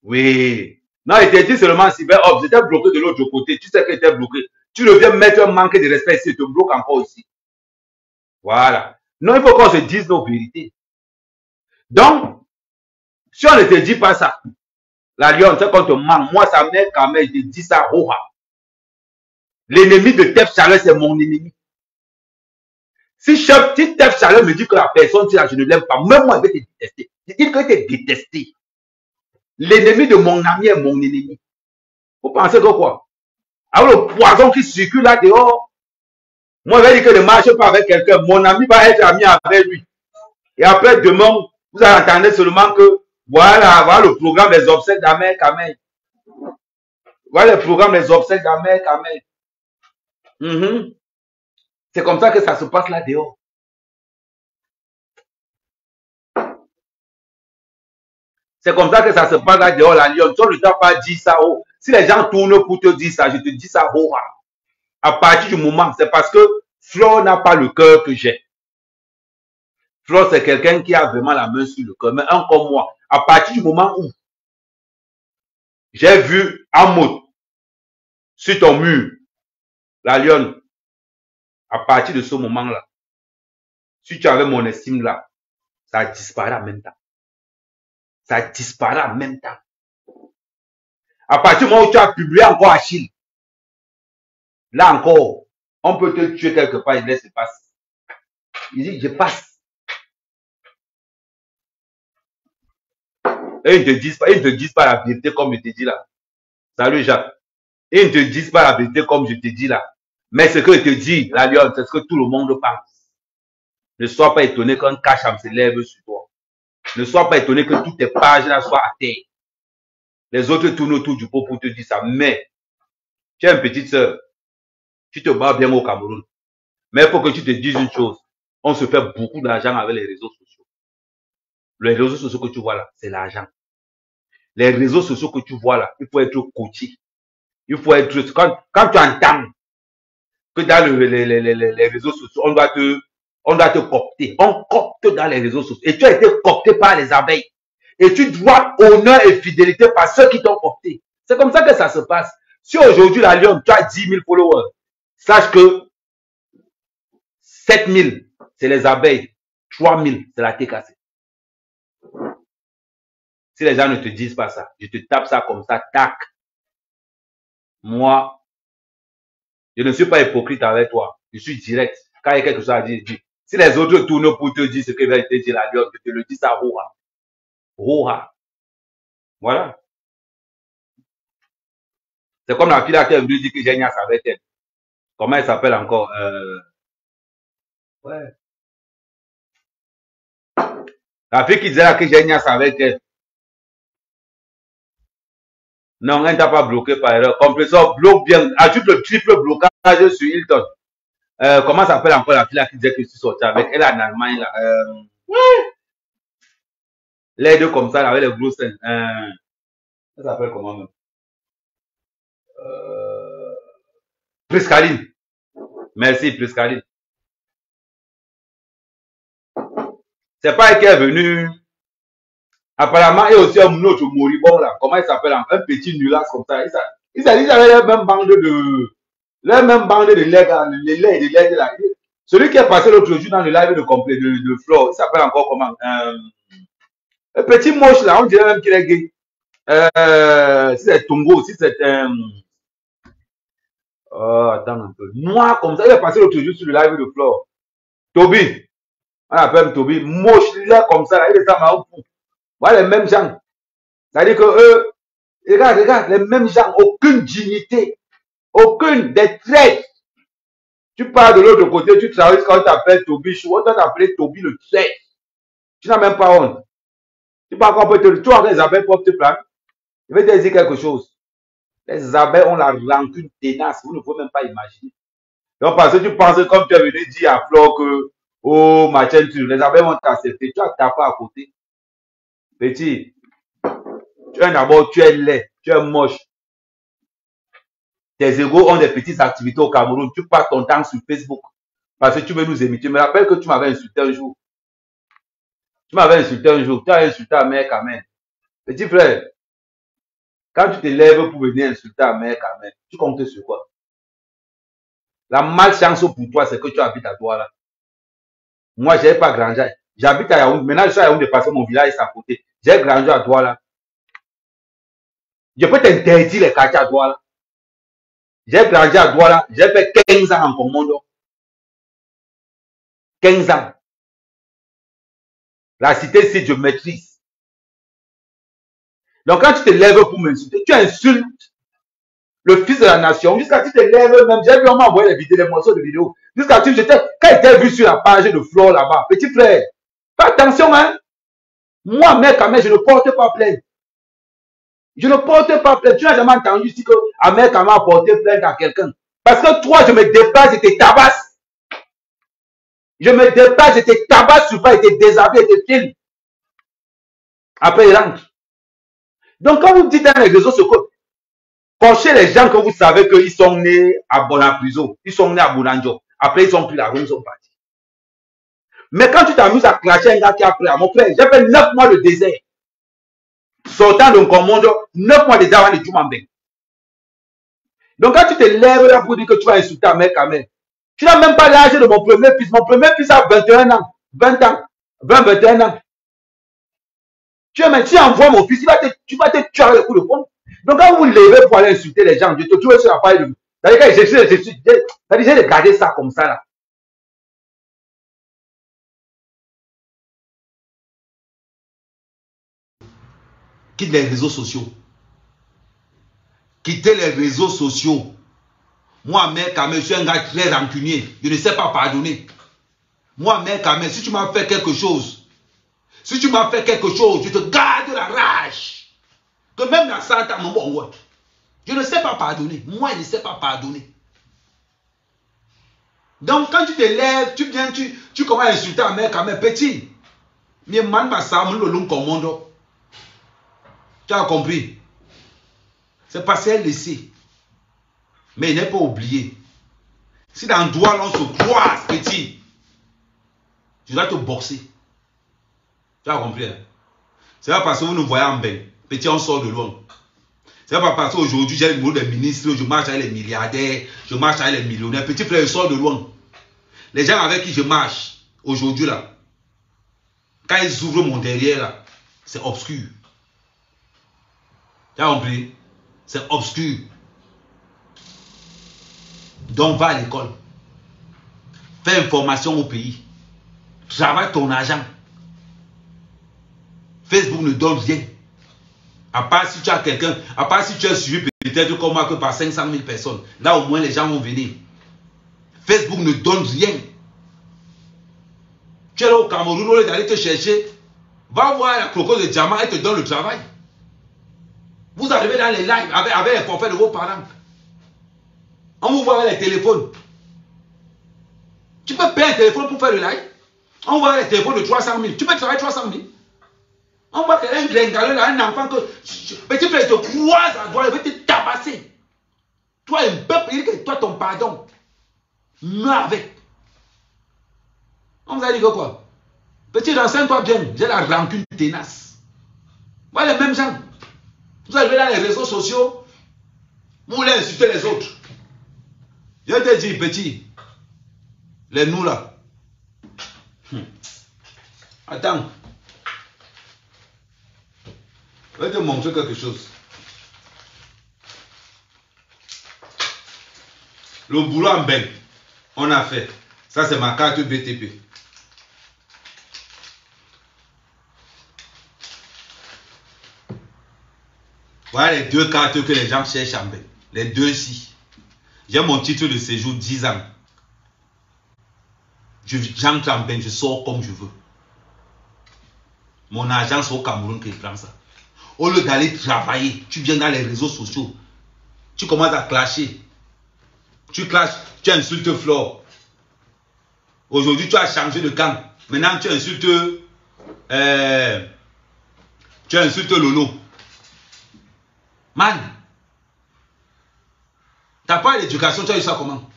Oui. Non, il était dit seulement CyberOps, j'étais bloqué de l'autre côté. Tu sais que j'étais bloqué. Tu reviens mettre un manque de respect ici, tu te bloques encore ici. Voilà. Non, il faut qu'on se dise nos vérités. Donc, si on ne te dit pas ça, la lionne, c'est qu'on te ment. Moi, ça m'est quand même, je te dis ça, l'ennemi de Tef Chaleur, c'est mon ennemi. Si Tef Chaleur me dit que la personne, je ne l'aime pas, même moi, je vais te détester. Je dis que je vais te détester. L'ennemi de mon ami est mon ennemi. Vous pensez que quoi? Alors, le poison qui circule là dehors, moi, je vais dire que je ne marche pas avec quelqu'un. Mon ami va être ami avec lui. Et après, demain, vous entendez seulement que, voilà le programme des obsèques d'Amérique, Amen. Voilà le programme des obsèques d'Amérique, Amen. C'est comme ça que ça se passe là dehors. C'est comme ça que ça se passe là dehors, la lionne. Tu ne t'as pas dit ça, oh. Si les gens tournent pour te dire ça, je te dis ça, oh. À partir du moment, c'est parce que Flo n'a pas le cœur que j'ai. Flo, c'est quelqu'un qui a vraiment la main sur le cœur. Mais un comme moi, à partir du moment où j'ai vu un mot sur ton mur, la lionne, à partir de ce moment-là, si tu avais mon estime là, ça disparaît en même temps. Ça disparaît en même temps. À partir du moment où tu as publié encore Achille, là encore, on peut te tuer quelque part, il laisse passer. Il dit, je passe. Et ils ne te disent pas la vérité comme je te dis là. Salut Jacques. Et ils ne te disent pas la vérité comme je te dis là. Mais ce que je te dis, la lionne, c'est ce que tout le monde pense. Ne sois pas étonné qu'un cacham se lève sur toi. Ne sois pas étonné que toutes tes pages là soient à terre. Les autres tournent autour du pot pour te dire ça. Mais, tu es une petite sœur. Tu te bats bien au Cameroun. Mais il faut que tu te dises une chose. On se fait beaucoup d'argent avec les réseaux sociaux. Les réseaux sociaux que tu vois là, c'est l'argent. Les réseaux sociaux que tu vois là, il faut être coaché. Il faut être... Quand tu entends que dans les réseaux sociaux, on doit te copter. On copte dans les réseaux sociaux. Et tu as été copté par les abeilles. Et tu dois honneur et fidélité par ceux qui t'ont copté. C'est comme ça que ça se passe. Si aujourd'hui, la lionne, tu as 10 000 followers, sache que 7 000 C'est les abeilles. 3000, c'est la TKC. Si les gens ne te disent pas ça, je te tape ça comme ça, tac. Moi, je ne suis pas hypocrite avec toi. Je suis direct. Quand il y a quelque chose à dire, je dis. Si les autres tournent pour te dire ce que va te dire la lionne, je te le dis ça, roha. Roha. Voilà. C'est comme la fille là qui est venue dire que j'ai niasse avec elle. Comment elle s'appelle encore? Ouais. La fille qui disait là que j'ai niasse avec elle. Non, elle ne t'a pas bloqué par erreur. Compresseur, bloque bien. Ajoute le triple blocage sur Hilton. Comment s'appelle encore la fille là qui disait que je suis sorti avec elle en Allemagne là? Les deux comme ça, là, avec les gros seins. Ça s'appelle comment même? Priscaline. Merci, Priscaline. C'est pas elle qui est venue. Apparemment, il y a aussi un autre moribond là. Comment il s'appelle? Un petit nulasse comme ça. Ils avaient la même bande de. La même bande de legs là. Celui qui est passé l'autre jour dans le live de Flore, il s'appelle encore comment? Un petit moche là, on dirait même qu'il est gay. Si c'est Tongo, si c'est attends un peu. Moi, comme ça, il est passé l'autre jour sur le live de Flore. Toby. On appelle Toby. Moche là comme ça, là, il est ça marrant. Voilà les mêmes gens. C'est-à-dire que eux, regarde, les mêmes gens, aucune dignité, aucune des traits. Tu pars de l'autre côté, tu travailles quand on t'appelle Toby Chou, on t'a appelé Toby le trait. Tu n'as même pas honte. Tu pars quand on peut te. Tu vois les abeilles peuvent te plaindre. Je vais te dire quelque chose. Les abeilles ont la rancune tenace, vous ne pouvez même pas imaginer. Donc parce que tu penses comme tu es venu dire à Flore que, oh, machin, les abeilles vont t'accepter, tu as tapé à côté. Petit, tu es d'abord, tu es laid, tu es moche. Tes égos ont des petites activités au Cameroun. Tu passes ton temps sur Facebook parce que tu veux nous imiter. Je me rappelle que tu m'avais insulté un jour. Tu m'avais insulté un jour. Tu as insulté à mère Kamen. Petit frère, quand tu te lèves pour venir insulter à mère Kamen, tu comptes sur quoi? La malchance pour toi, c'est que tu habites à Douala. Moi, je n'ai pas grandi. J'habite à Yaoundé. Maintenant, je suis à Yaoundé parce que mon village est à côté. J'ai grandi à Douala. Je peux t'interdire les quartiers à Douala. J'ai grandi à Douala. J'ai fait 15 ans en commando. 15 ans. La cité, si je maîtrise. Donc, quand tu te lèves pour m'insulter, tu insultes le fils de la nation. Jusqu'à ce que tu te lèves même. J'ai vu, on m'a envoyé les vidéos, les morceaux de vidéos. Jusqu'à ce que quand j'étais vu sur la page de Flore là-bas, petit frère, fais attention, hein. Moi, mec, quand même, je ne porte pas plainte. Je ne porte pas plainte. Tu n'as jamais entendu ici que Ahmed Kama a porté plainte à quelqu'un. Parce que toi, je me déplace, je te tabasse. Je me déplace, je te tabasse sur pas, je te déshabille, je te filme. Après, il rentre. Donc, quand vous dites dans les réseaux sociaux, cochez les gens que vous savez qu'ils sont nés à Bonaprison, ils sont nés à Bonanjo. Après, ils sont pris la rue, ils sont partis. Mais quand tu t'amuses à clasher un gars qui a pris à mon frère, j'ai fait 9 mois de désert. Sortant d'un commando, 9 mois de désert avant de tout m'embêter. Donc, quand tu te lèves là pour dire que tu vas insulter un mec à mec, tu n'as même pas l'âge de mon premier fils. Mon premier fils a 21 ans. 20 ans. 21 ans. Tu envoies mon fils, tu vas te tuer avec le coup de poing. Donc, quand vous levez pour aller insulter les gens, je te trouve sur la page de. J'ai regardé ça comme ça là. Quitte les réseaux sociaux. Quittez les réseaux sociaux. Moi, mec, je suis un gars très rancunier. Je ne sais pas pardonner. Moi, mec, si tu m'as fait quelque chose, je te garde la rage. Que même dans 100 ans, mon bon, je ne sais pas pardonner. Moi, je ne sais pas pardonner. Donc, quand tu te lèves, tu viens, tu commences à insulter un mec, petit. Mais man, le long commando. Tu as compris? C'est passé à laisser. Mais il n'est pas oublié. Si dans le doigt, on se croise, petit, je dois te boxer. Tu as compris? Hein? C'est pas parce que vous nous voyez en bain. Petit, on sort de loin. C'est pas parce qu'aujourd'hui, j'ai le numéro des ministres, je marche avec les milliardaires, je marche avec les millionnaires. Petit frère, je sors de loin. Les gens avec qui je marche, Aujourd'hui, là, quand ils ouvrent mon derrière, là, c'est obscur. Tu as compris? C'est obscur. Donc, va à l'école. Fais une formation au pays. Travaille ton argent. Facebook ne donne rien. À part si tu as quelqu'un, à part si tu es suivi peut-être comme moi que par 500 000 personnes. Là, au moins, les gens vont venir. Facebook ne donne rien. Tu es là au Cameroun, au lieu d'aller te chercher, va voir la croco de diamant et te donne le travail. Vous arrivez dans les lives avec les forfaits de vos parents. On vous voit avec les téléphones. Tu peux payer un téléphone pour faire le live. On voit les téléphones de 300 000. Tu peux travailler 300 000. On voit qu'un gringaleux là, un enfant que petit frère te croise à droite, il veut te tabasser. Toi, un peuple, il dit que toi, ton pardon, meurs avec. On vous a dit que quoi? Petit, renseigne-toi bien. J'ai la rancune tenace. Voilà les mêmes gens. Vous arrivez dans les réseaux sociaux, vous voulez insulter les autres. Je te dis, petit, les nous là. Attends. Je vais te montrer quelque chose. Le boulot en belle, on a fait. Ça, c'est ma carte BTP. Voilà les deux cartes que les gens cherchent en belle. Les deux ici. J'ai mon titre de séjour 10 ans. J'entre en belle, je sors comme je veux. Mon agence au Cameroun qui prend ça. Au lieu d'aller travailler, tu viens dans les réseaux sociaux. Tu commences à clasher. Tu clashes, tu insultes Flore. Aujourd'hui, tu as changé de camp. Maintenant, tu insultes Lolo. Man, tu n'as pas l'éducation, tu as eu ça comment?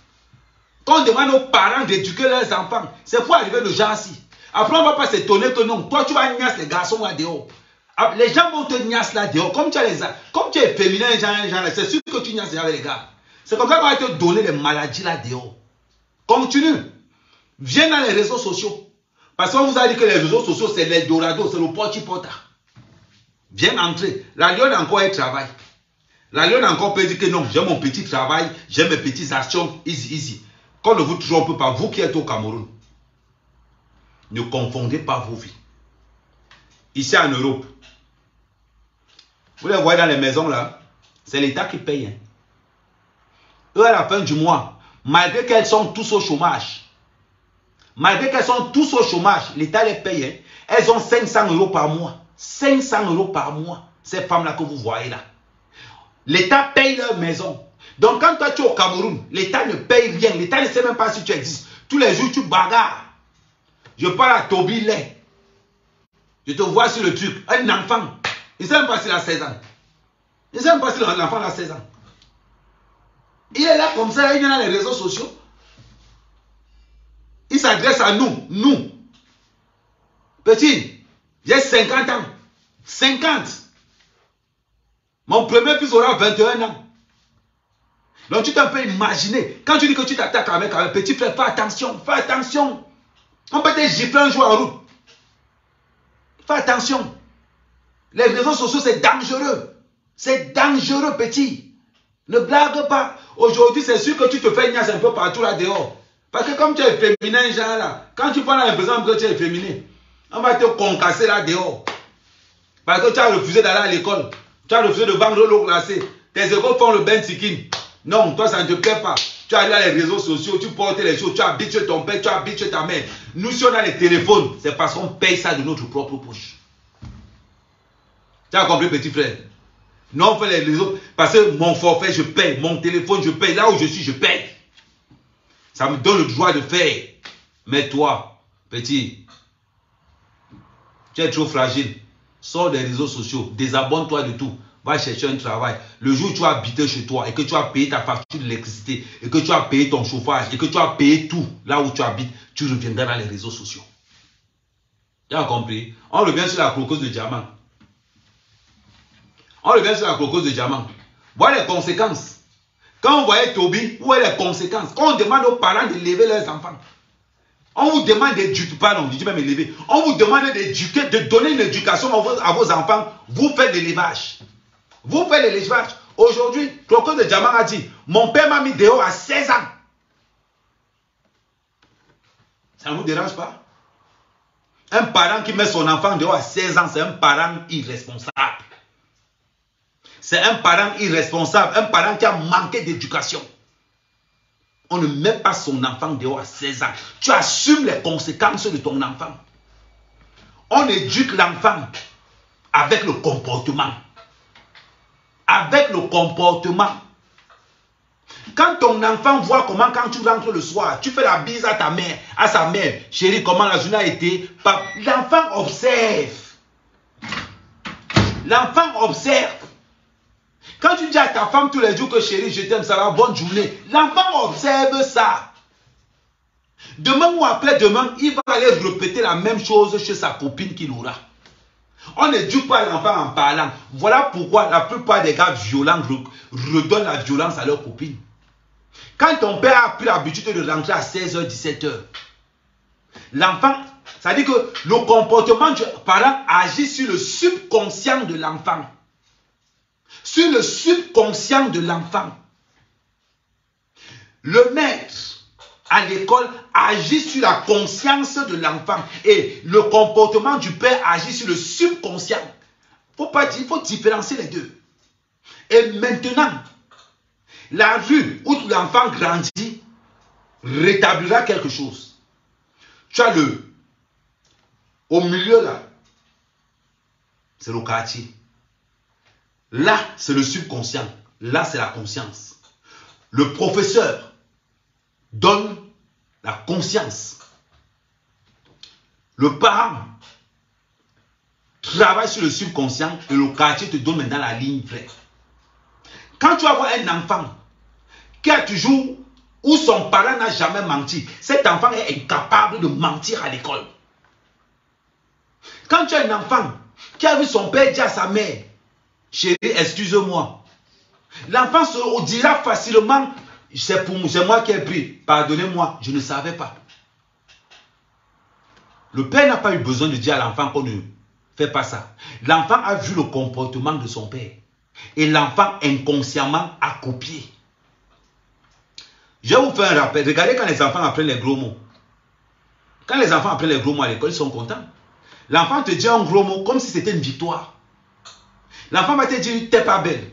Quand on demande aux parents d'éduquer leurs enfants, c'est pour arriver le genre ci. Après, on ne va pas s'étonner que non. Toi, tu vas niasse les garçons là dehors. Les gens vont te niasse là dehors. Comme tu es féminin, c'est sûr que tu niasses avec les gars. C'est comme ça qu'on va te donner les maladies là dehors. Continue. Viens dans les réseaux sociaux. Parce qu'on vous a dit que les réseaux sociaux, c'est l'Eldorado, c'est le porti-porta. Viens entrer. La lionne encore elle travaille. La lionne encore peut dire que non, j'ai mon petit travail, j'ai mes petites actions, easy. Qu'on ne vous trompe pas, vous qui êtes au Cameroun. Ne confondez pas vos vies. Ici en Europe, vous les voyez dans les maisons là, c'est l'État qui paye. Hein. Eux à la fin du mois, malgré qu'elles sont tous au chômage, l'État les paye. Hein. Elles ont 500 € par mois. 500 € par mois, ces femmes-là que vous voyez là. L'État paye leur maison. Donc quand toi tu es au Cameroun, l'État ne paye rien. L'État ne sait même pas si tu existes. Tous les jours tu bagarres. Je parle à Toby Lay. Je te vois sur le truc. Un enfant. Il ne sait même pas s'il a 16 ans. Il ne sait même pas si l'enfant a 16 ans. Il est là comme ça, il est dans les réseaux sociaux. Il s'adresse à nous. Nous. Petit, j'ai 50 ans. 50. Mon premier fils aura 21 ans. Donc tu t'en peux imaginer. Quand tu dis que tu t'attaques avec un petit frère, fais attention. Fais attention. On peut te gifler un jour en route. Fais attention. Les réseaux sociaux, c'est dangereux. C'est dangereux, petit. Ne blague pas. Aujourd'hui, c'est sûr que tu te fais niasse un peu partout là dehors. Parce que comme tu es féminin, genre là, quand tu prends l'impression que tu es féminin, on va te concasser là dehors. Parce que tu as refusé d'aller à l'école. Tu as refusé de vendre l'eau glacée. Tes écoles font le bain tikin. Non, toi, ça ne te plaît pas. Tu arrives dans les réseaux sociaux, tu portes les choses, tu habites chez ton père, tu habites chez ta mère. Nous, si on a les téléphones, c'est parce qu'on paye ça de notre propre poche. Tu as compris, petit frère? Non, on fait les réseaux. Parce que mon forfait, je paye. Mon téléphone, je paye. Là où je suis, je paye. Ça me donne le droit de faire. Mais toi, petit, tu es trop fragile. Sors des réseaux sociaux. Désabonne-toi de tout. Va chercher un travail. Le jour où tu as habité chez toi et que tu as payé ta facture d'électricité et que tu as payé ton chauffage et que tu as payé tout là où tu habites, tu reviendras dans les réseaux sociaux. Tu as compris? On revient sur la crocose de diamant. On revient sur la crocose de diamant. Voilà les conséquences. Quand on voyait Toby, où est les conséquences? Quand on demande aux parents de lever leurs enfants. On vous demande d'éduquer, pardon, je dis même élever. On vous demande d'éduquer, de donner une éducation à vos enfants. Vous faites de l'élevage. Vous faites de l'élevage. Aujourd'hui, Claude de Diamant a dit, mon père m'a mis dehors à 16 ans. Ça ne vous dérange pas? Un parent qui met son enfant dehors à 16 ans, c'est un parent irresponsable. C'est un parent irresponsable, un parent qui a manqué d'éducation. On ne met pas son enfant dehors à 16 ans. Tu assumes les conséquences de ton enfant. On éduque l'enfant avec le comportement. Avec le comportement. Quand ton enfant voit comment quand tu rentres le soir, tu fais la bise à ta mère, à sa mère, chérie, comment la journée a été, l'enfant observe. L'enfant observe. Quand tu dis à ta femme tous les jours que chérie, je t'aime, ça va, bonne journée, l'enfant observe ça. Demain ou après-demain, il va aller répéter la même chose chez sa copine qu'il aura. On n'éduque pas l'enfant en parlant. Voilà pourquoi la plupart des gars violents redonnent la violence à leur copine. Quand ton père a pris l'habitude de rentrer à 16h, 17h, l'enfant, ça dit que le comportement du parent agit sur le subconscient de l'enfant. Sur le subconscient de l'enfant. Le maître à l'école agit sur la conscience de l'enfant. Et le comportement du père agit sur le subconscient. Il faut différencier les deux. Et maintenant, la rue où l'enfant grandit rétablira quelque chose. Tu as au milieu là, c'est le quartier. Là, c'est le subconscient. Là, c'est la conscience. Le professeur donne la conscience. Le parent travaille sur le subconscient et le quartier te donne maintenant la ligne vraie. Quand tu vas voir un enfant qui a toujours, où son parent n'a jamais menti, cet enfant est incapable de mentir à l'école. Quand tu as un enfant qui a vu son père dire à sa mère, chérie, excuse-moi, l'enfant se dira facilement, c'est moi qui ai pris, pardonnez-moi, je ne savais pas. Le père n'a pas eu besoin de dire à l'enfant qu'on ne fait pas ça. L'enfant a vu le comportement de son père. Et l'enfant inconsciemment a copié. Je vais vous faire un rappel. Regardez quand les enfants apprennent les gros mots. Quand les enfants apprennent les gros mots à l'école, ils sont contents. L'enfant te dit un gros mot comme si c'était une victoire. L'enfant va te dire t'es pas belle.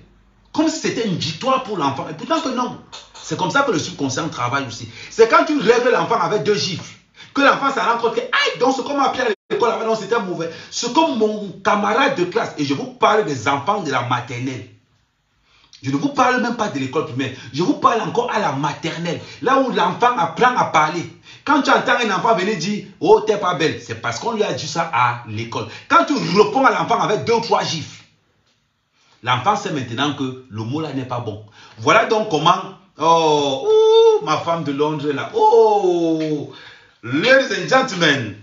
Comme si c'était une victoire pour l'enfant. Et pourtant que non. C'est comme ça que le subconscient travaille aussi. C'est quand tu rêves l'enfant avec 2 gifles que l'enfant s'en rend compte que aïe, donc ce qu'on m'a appris à l'école avant, non, c'était mauvais. Ce que mon camarade de classe, et je vous parle des enfants de la maternelle. Je ne vous parle même pas de l'école primaire. Je vous parle encore à la maternelle. Là où l'enfant apprend à parler. Quand tu entends un enfant venir dire « Oh, t'es pas belle », c'est parce qu'on lui a dit ça à l'école. Quand tu réponds à l'enfant avec 2 ou 3 gifles, l'enfant sait maintenant que le mot là n'est pas bon. Voilà donc comment... Oh, ma femme de Londres là. Oh, ladies and gentlemen.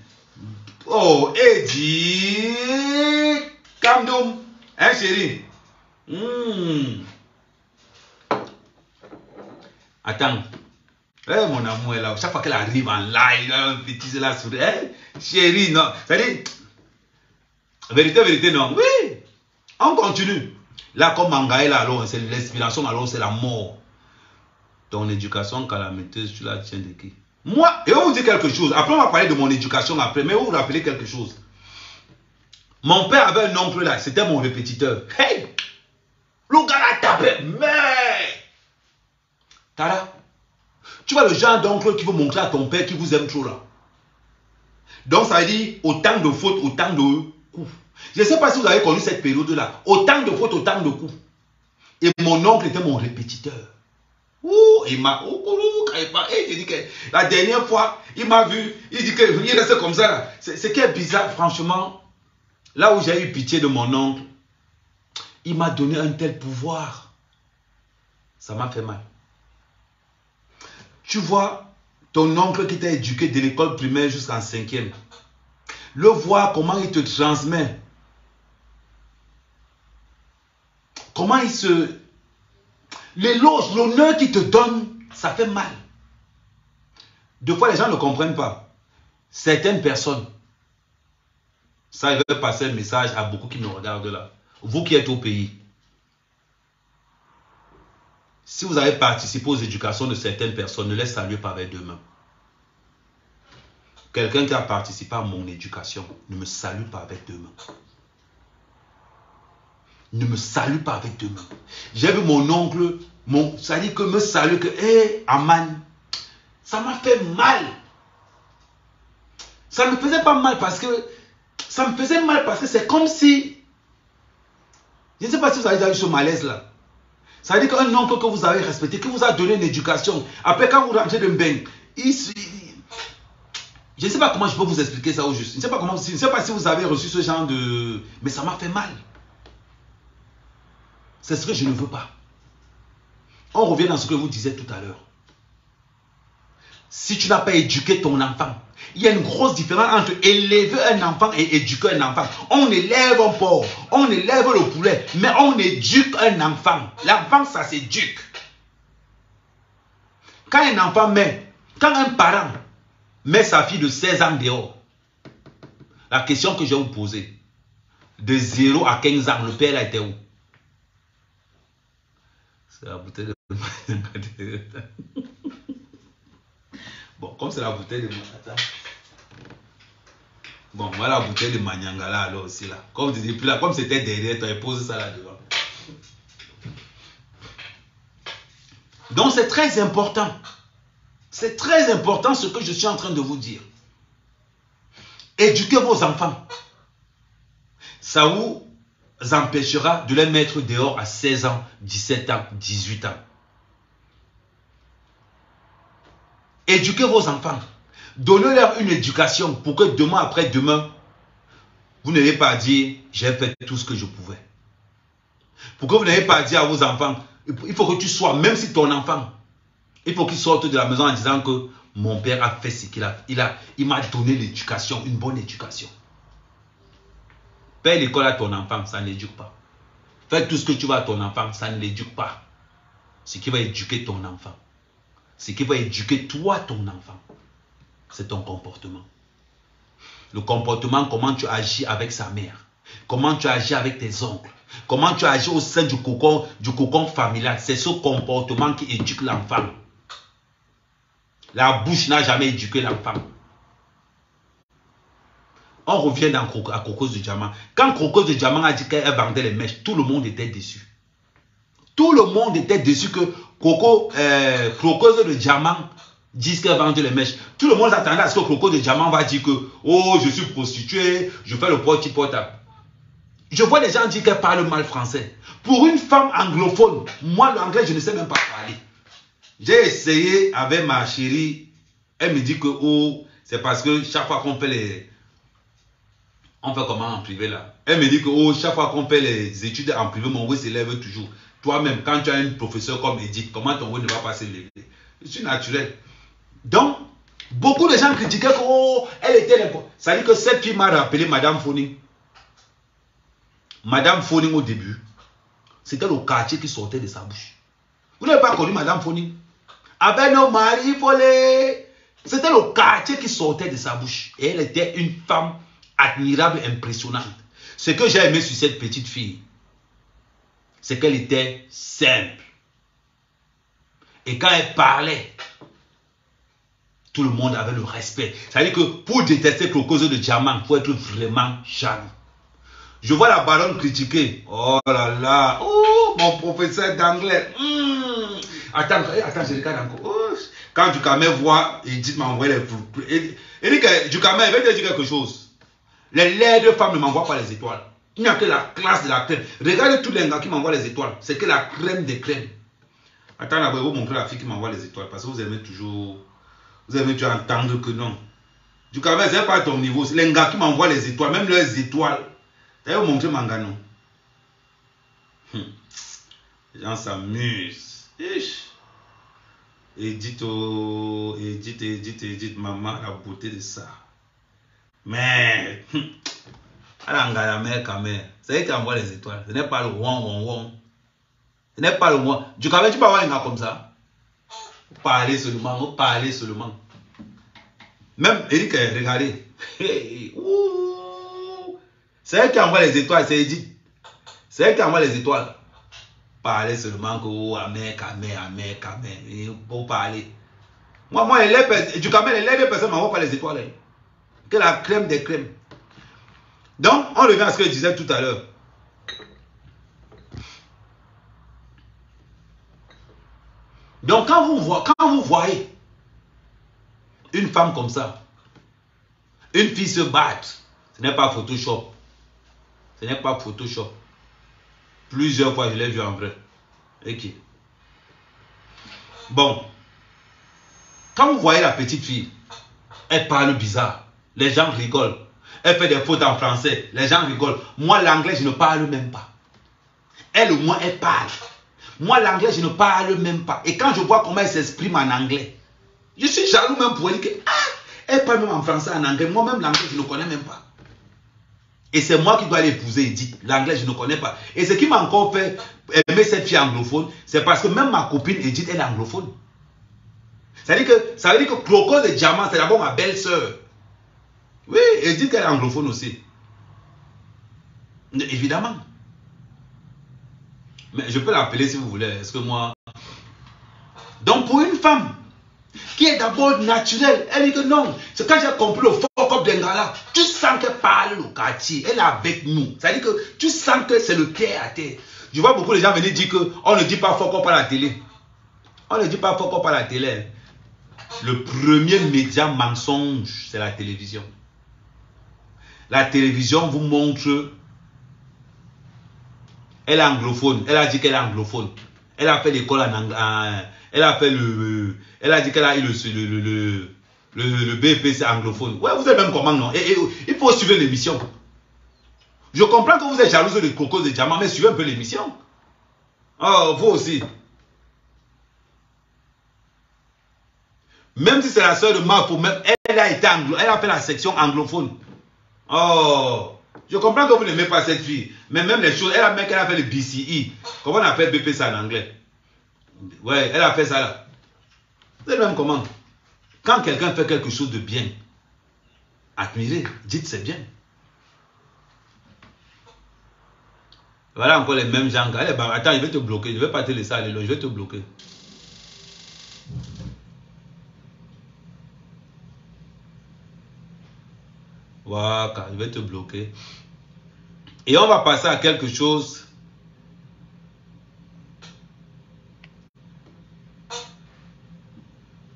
Oh, Eddie. Kamdoum. Hein, chérie? Attends. Mon amour est là. Chaque fois qu'elle arrive en live, petit là sur chérie, non. C'est-à-dire, vérité, non. Oui. On continue. Là, comme Mangaï, là, alors, c'est l'inspiration, alors, c'est la mort. Ton éducation calamiteuse, tu la tiens de qui? Moi, et on vous dit quelque chose. Après, on va parler de mon éducation après, mais vous vous rappelez quelque chose. Mon père avait un oncle là, c'était mon répétiteur. Hey! Le gars l'a tapé. Mais! Tara, tu vois le genre d'oncle qui veut montrer à ton père qu'il vous aime trop là. Donc, ça veut dire autant de fautes, autant de coups. Je ne sais pas si vous avez connu cette période-là. Autant de fautes, autant de coups. Et mon oncle était mon répétiteur. Ouh, il m'a... j'ai dit que la dernière fois, il m'a vu, il dit qu'il restait comme ça là. Ce qui est bizarre, franchement, là où j'ai eu pitié de mon oncle, il m'a donné un tel pouvoir. Ça m'a fait mal. Tu vois, ton oncle qui t'a éduqué de l'école primaire jusqu'en 5e, le voir comment il te transmet. Comment il se... L'éloge, l'honneur qu'il te donne, ça fait mal. Deux fois, les gens ne comprennent pas. certaines personnes, ça, je vais passer un message à beaucoup qui me regardent là. Vous qui êtes au pays, si vous avez participé aux éducations de certaines personnes, ne les saluez pas avec deux mains. Quelqu'un qui a participé à mon éducation ne me salue pas avec deux mains. Ne me salue pas avec deux mains. J'ai vu mon oncle, ça dit que me salue que, hé, Aman, ça m'a fait mal. Ça ne me faisait pas mal parce que, c'est comme si, je ne sais pas si vous avez déjà eu ce malaise là. Ça veut dire qu'un oncle que vous avez respecté, qui vous a donné une éducation, après quand vous rentrez de bain, je ne sais pas comment je peux vous expliquer ça au juste. Je ne sais pas si vous avez reçu ce genre de... Mais ça m'a fait mal. C'est ce que je ne veux pas. On revient dans ce que vous disiez tout à l'heure. Si tu n'as pas éduqué ton enfant, il y a une grosse différence entre élever un enfant et éduquer un enfant. On élève un porc, on élève le poulet, mais on éduque un enfant. L'enfant, ça s'éduque. Quand un parent met sa fille de 16 ans dehors, la question que je vais vous poser, de 0 à 15 ans, le père a été où? C'est la bouteille de... Bon, comme c'est la bouteille de... Bon, voilà la bouteille de Manyangala alors aussi là. Comme tu dis, plus là, comme c'était derrière, tu as posé ça là devant. Donc c'est très important. C'est très important ce que je suis en train de vous dire. Éduquez vos enfants. Ça vous empêchera de les mettre dehors à 16 ans, 17 ans, 18 ans. Éduquez vos enfants. Donnez-leur une éducation pour que demain après demain, vous n'ayez pas à dire j'ai fait tout ce que je pouvais. Pour que vous n'ayez pas à dire à vos enfants, il faut que tu sois, même si ton enfant, il faut qu'il sorte de la maison en disant que mon père a fait ce qu'il a. Il m'a donné l'éducation, une bonne éducation. Paye l'école à ton enfant, ça ne l'éduque pas. Fais tout ce que tu veux à ton enfant, ça ne l'éduque pas. Ce qui va éduquer ton enfant, ce qui va éduquer toi, ton enfant, c'est ton comportement. Le comportement, comment tu agis avec sa mère, comment tu agis avec tes oncles, comment tu agis au sein du cocon familial. C'est ce comportement qui éduque l'enfant. La bouche n'a jamais éduqué l'enfant. On revient à Crocose de Diamant. Quand Crocose de Diamant a dit qu'elle vendait les mèches, tout le monde était déçu. Tout le monde était déçu que Crocose de Diamant dise qu'elle vendait les mèches. Tout le monde attendait à ce que Crocose de Diamant va dire que oh, je suis prostituée, je fais le porte-à-porte. Je vois des gens dire qu'elle parle mal français. Pour une femme anglophone, moi l'anglais, je ne sais même pas parler. J'ai essayé avec ma chérie. Elle me dit que oh, c'est parce que chaque fois qu'on fait les... On fait comment en privé là? Elle me dit que oh, chaque fois qu'on fait les études en privé, mon oui s'élève toujours. Toi-même, quand tu as un professeur comme Edith, comment ton oui ne va pas s'élever? Je suis naturel. Donc, beaucoup de gens critiquaient que oh, elle était n'importe. Ça dit que cette fille m'a rappelé Madame Foning. Madame Foning au début, c'était le quartier qui sortait de sa bouche. Vous n'avez pas connu Madame Foning? Ah ben non, Marie Follet. C'était le quartier qui sortait de sa bouche. Et elle était une femme admirable, impressionnante. Ce que j'ai aimé sur cette petite fille, c'est qu'elle était simple. Et quand elle parlait, tout le monde avait le respect. C'est-à-dire que pour détester Crocose de Diamant, il faut être vraiment jaloux. Je vois la baronne critiquer. Oh là là. Oh, mon professeur d'anglais. Attends, je regarde encore. Oh. Quand Dukamel voit, Edith m'envoie les... Il dit que Dukamel, il va te dire quelque chose. Les laides femmes ne m'envoient pas les étoiles. Il n'y a que la classe de la crème. Regardez tous les gars qui m'envoient les étoiles. C'est que la crème des crèmes. Attends, là, je vais vous montrer la fille qui m'envoie les étoiles. Parce que vous aimez toujours... Vous aimez toujours entendre que non. Dukamel, ce n'est pas à ton niveau. C'est les gars qui m'envoient les étoiles. Même leurs étoiles. Je vais vous montrer Mangano. Les gens s'amusent. Edith, maman, la beauté de ça. Mais, la mère quand même. C'est elle qui envoie les étoiles. Ce n'est pas le wong. Ce n'est pas le wong. Du coup, tu peux avoir un gars comme ça. Parler seulement. Même Eric, regardez. C'est elle qui envoie les étoiles, c'est Edith. C'est elle qui envoie les étoiles. Parler seulement que oh, amen, amen, amen, amen. Pour parler. Moi, du Cameroun, les personnes m'envoient pas les étoiles. Hein. Que la crème des crèmes. Donc, on revient à ce que je disais tout à l'heure. Donc, quand vous voyez une femme comme ça, une fille se battre, ce n'est pas Photoshop. Ce n'est pas Photoshop. Plusieurs fois, je l'ai vu en vrai. Ok. Bon. Quand vous voyez la petite fille, elle parle bizarre. Les gens rigolent. Elle fait des fautes en français. Les gens rigolent. Moi, l'anglais, je ne parle même pas. Elle, au moins, elle parle. Moi, l'anglais, je ne parle même pas. Et quand je vois comment elle s'exprime en anglais, je suis jaloux même pour elle que, elle parle même en français, en anglais. Moi-même, l'anglais, je ne connais même pas. Et c'est moi qui dois l'épouser, Edith. L'anglais, je ne connais pas. Et ce qui m'a encore fait aimer cette fille anglophone, c'est parce que même ma copine Edith, elle est anglophone. Ça veut dire que Croco de Diamant, c'est d'abord ma belle-sœur. Oui, Edith, elle est anglophone aussi. Évidemment. Mais je peux l'appeler si vous voulez. Est-ce que moi... Donc, pour une femme qui est d'abord naturelle, elle dit que non. C'est quand j'ai compris le fuck-up d'Engala, tu sens qu'elle parle le quartier. Elle est avec nous. Ça veut dire que tu sens que c'est le terre à terre. Je vois beaucoup de gens venir dire qu'on ne dit pas fuck-up à la télé. On ne dit pas fuck-up à la télé. Le premier média mensonge, c'est la télévision. La télévision vous montre... Elle est anglophone. Elle a dit qu'elle est anglophone. Elle a fait l'école en anglais. Elle a fait elle a dit qu'elle a eu le BPC anglophone. Ouais, vous êtes même comment, non? Et il faut suivre l'émission. Je comprends que vous êtes jalouse de Coco de Diamant, mais suivez un peu l'émission. Oh, vous aussi. Même si c'est la soeur de Marco, même elle a été elle a fait la section anglophone. Oh, je comprends que vous n'aimez pas cette fille. Mais même les choses, elle a fait le BCE. Comment on appelle BPC en anglais? Ouais, elle a fait ça là. C'est même comment? Quand quelqu'un fait quelque chose de bien, admirez, dites c'est bien. Voilà encore les mêmes gens. Allez, bah, attends, je vais te bloquer. Je ne vais pas te laisser aller là, je vais te bloquer. Voilà, je vais te bloquer. Et on va passer à quelque chose.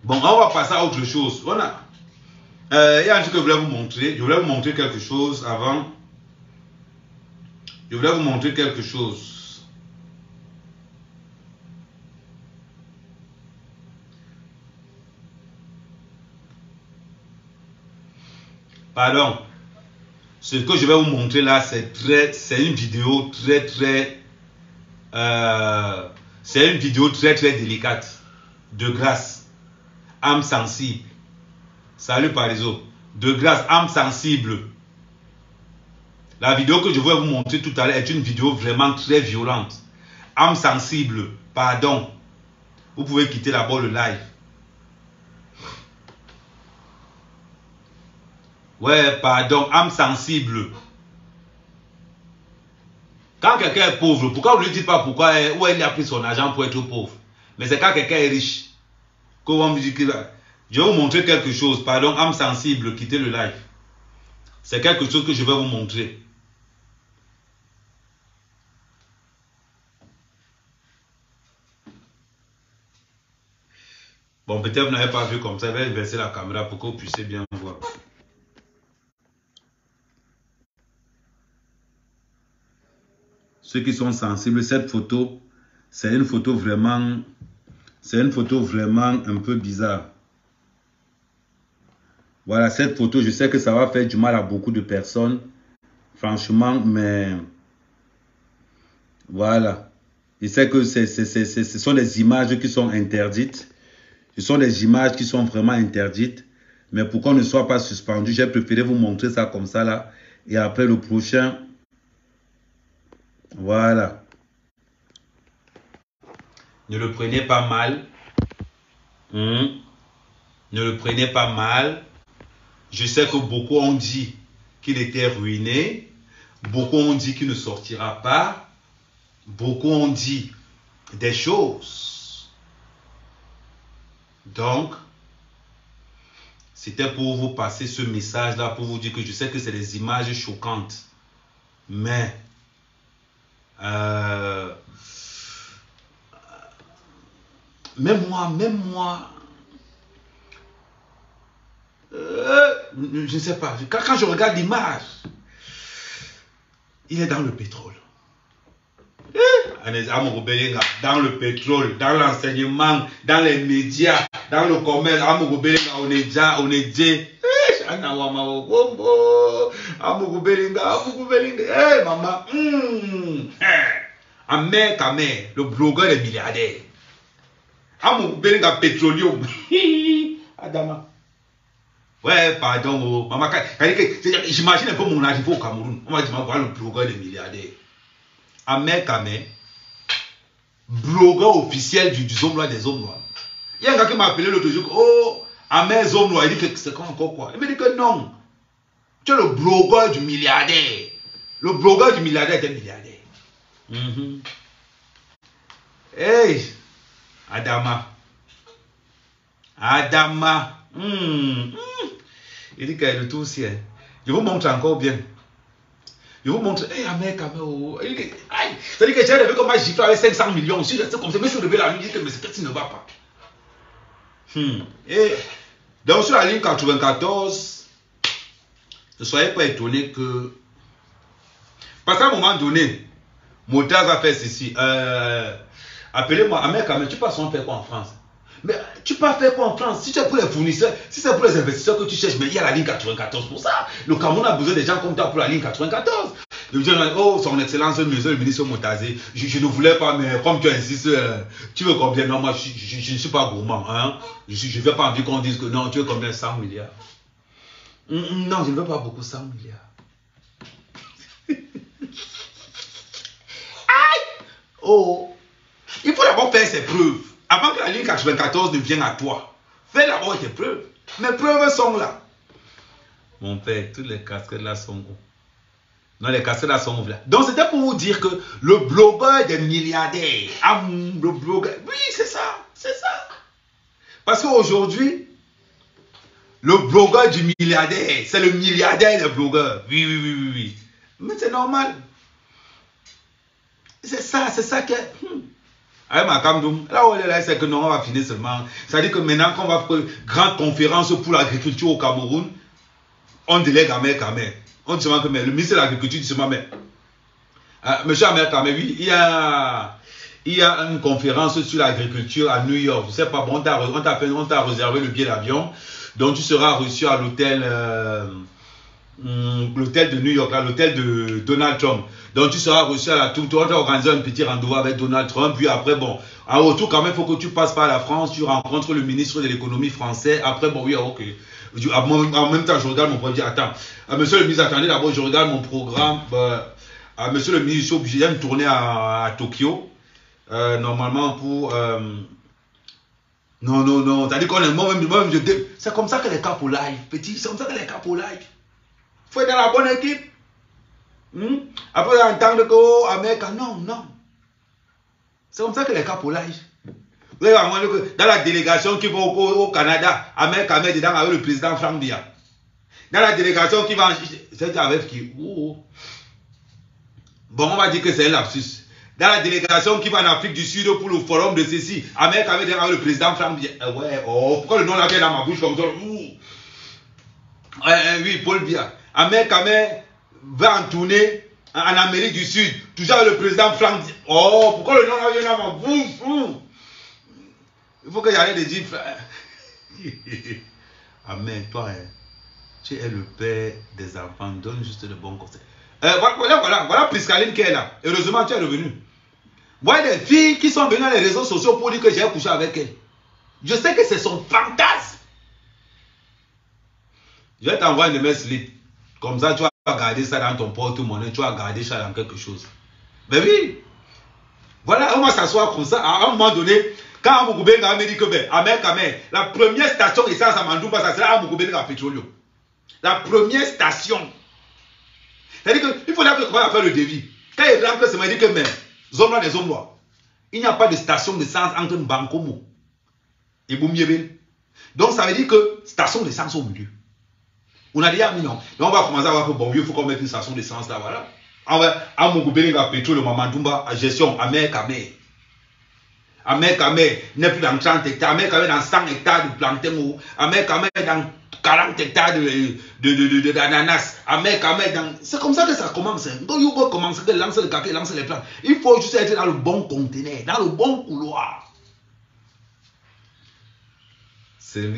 Bon, on va passer à autre chose. Il y a un truc que je voulais vous montrer. Je voulais vous montrer quelque chose avant. Je voulais vous montrer quelque chose. Pardon. Ce que je vais vous montrer là, c'est une vidéo c'est une vidéo très délicate. De grâce, âme sensible. Salut Pariso. De grâce, âme sensible. La vidéo que je vais vous montrer tout à l'heure est une vidéo vraiment très violente. Âme sensible, pardon. Vous pouvez quitter d'abord le live. Ouais, pardon, âme sensible. Quand quelqu'un est pauvre, pourquoi vous ne lui dites pas pourquoi où il a pris son argent pour être pauvre? Mais c'est quand quelqu'un est riche. Comment vous dites que je vais vous montrer quelque chose. Pardon, âme sensible, quittez le live. C'est quelque chose que je vais vous montrer. Bon, peut-être vous n'avez pas vu comme ça. Je vais inverser la caméra pour que vous puissiez bien voir. Ceux qui sont sensibles, cette photo, c'est une photo vraiment un peu bizarre. Voilà, cette photo, je sais que ça va faire du mal à beaucoup de personnes. Franchement, mais voilà. Je sais que ce sont des images qui sont interdites. Ce sont des images qui sont vraiment interdites. Mais pour qu'on ne soit pas suspendu, j'ai préféré vous montrer ça comme ça là. Et après le prochain, voilà. Ne le prenez pas mal. Ne le prenez pas mal. Je sais que beaucoup ont dit qu'il était ruiné. Beaucoup ont dit qu'il ne sortira pas. Beaucoup ont dit des choses. Donc, c'était pour vous passer ce message-là, pour vous dire que je sais que c'est des images choquantes. Mais, même moi, je ne sais pas, quand je regarde l'image, il est dans le pétrole. Dans le pétrole, dans l'enseignement, dans les médias, dans le commerce, on est déjà, maman, Amé, le blogueur est milliardaire. Pétrolium. Adama. Ouais, pardon, maman, j'imagine un peu mon âge au Cameroun. On va dire, voir le blogueur des milliardaires. Amé, blogueur officiel du Zomlois des hommes noirs. Il y a un gars qui m'a appelé l'autre jour. Oh, Amé Zomlois. Il dit que c'est encore quoi? Il me dit que non. Tu es le blogueur du milliardaire. Le blogueur du milliardaire est un milliardaire. Hey, Adama. Il dit qu'il y a le tout aussi. Je vous montre encore bien. Je vous montre. Hey, Amé, c'est-à-dire que j'ai rêvé comme gifle avec 500 millions. Je suis resté comme ça. Mais je suis levé la nuit. Je dis que mais c'est ne va pas. Et donc sur la ligne 94, ne soyez pas étonnés que. Parce qu'à un moment donné, Motaz a fait ceci. Appelez-moi, Amé, tu passes en faire quoi en France? Mais tu peux faire quoi en France? Si c'est pour les fournisseurs, si c'est pour les investisseurs que tu cherches, mais il y a la ligne 94 pour ça. Le Cameroun a besoin des gens comme toi pour la ligne 94. Je dis, oh, son excellence, monsieur le ministre Motazé, je ne voulais pas, mais comme tu insistes, tu veux combien? Non, moi, je ne suis pas gourmand. Hein? Je ne veux pas envie qu'on dise que non, tu veux combien? 100 milliards. Non, je ne veux pas beaucoup, 100 milliards. Aïe! Oh! Il faut d'abord faire ses preuves. Avant que la ligne 94 ne vienne à toi, fais d'abord tes preuves. Mes preuves sont là. Mon père, toutes les casquettes là sont où? Non, les casquettes là sont où là? Donc c'était pour vous dire que le blogueur des milliardaires, le blogueur, oui, c'est ça, c'est ça. Parce qu'aujourd'hui, le blogueur du milliardaire, c'est le milliardaire des blogueurs. Oui. Mais c'est normal. C'est ça que... Avec ma Kamdoum, là où elle est là, c'est que non, on va finir seulement. C'est-à-dire que maintenant qu'on va faire une grande conférence pour l'agriculture au Cameroun, on délègue à Amé. On dit que le ministre de l'Agriculture dit seulement, mais monsieur Amé, oui, il y a une conférence sur l'agriculture à New York. Je sais pas, bon, on t'a réservé le billet d'avion, donc tu seras reçu à l'hôtel de New York, l'hôtel de Donald Trump. Donc tu seras reçu à la tour, tu vas organiser un petit rendez-vous avec Donald Trump, puis après, bon, en retour quand même, il faut que tu passes par la France, tu rencontres le ministre de l'économie français, après, bon, oui, ok. En même temps, je regarde mon programme, je dis, attends, monsieur le ministre, attendez d'abord, je regarde mon programme, monsieur le ministre, je suis obligé de me tourner à Tokyo, normalement pour... Non, c'est-à-dire qu'on est moi-même, c'est comme ça que les capes au live, petit, c'est comme ça que les capes au live. Il faut être dans la bonne équipe. Après, entendre que, oh, Amérique, non. C'est comme ça que les capes au live. Dans la délégation qui va au Canada, Amérique est dedans avec le président Frank Biya. Dans la délégation qui va en... C'est avec qui? Bon, on va dire que c'est un lapsus. Dans la délégation qui va en Afrique du Sud pour le forum de ceci, Amérique est dedans avec le président Frank Biya. Ouais, pourquoi le nom là vient dans ma bouche comme ça? Oui, Paul Biya. Amérique va en tournée en Amérique du Sud, toujours avec le président Frank Biya. Pourquoi le nom là vient dans ma bouche? Il faut que j'arrête de dire, frère. Amen, toi, tu es le père des enfants, donne juste de bons conseils. Voilà Priscaline qui est là. Heureusement, tu es revenu. Voilà des filles qui sont venues dans les réseaux sociaux pour dire que j'ai couché avec elle. Je sais que c'est son fantasme. Je vais t'envoyer une de mes slips. Comme ça, tu vas garder ça dans ton porte-monnaie, tu vas garder ça dans quelque chose. Mais oui. Voilà, on va s'asseoir comme ça. À un moment donné, quand Amoukoubenga me dit que la première station essence à Mandouba, ça sera Amoukoubenga Petroleum. La première station. C'est-à-dire qu'il faut là que commence à faire le devis. Quand il rentre, c'est dit que mais, zone là, les zones noirs. Il n'y a pas de station d'essence entre Bankomo et Boumiébel. Donc ça veut dire que station d'essence au milieu. On a dit, ah non. Donc on va commencer à voir que bon, il faut qu'on mette une station d'essence là, voilà. On va à Mougoubeling à pétrole, Mamadumba, à gestion, à mer, à mer. À mer, il n'est plus dans 30 hectares, à mer, dans 100 hectares de plantain, à mer, dans 40 hectares d'ananas, à mer, dans. C'est comme ça que ça commence. Donc il faut commencer à lancer le café, lancer les plants. Il faut juste être dans le bon conteneur, dans le bon couloir. C'est.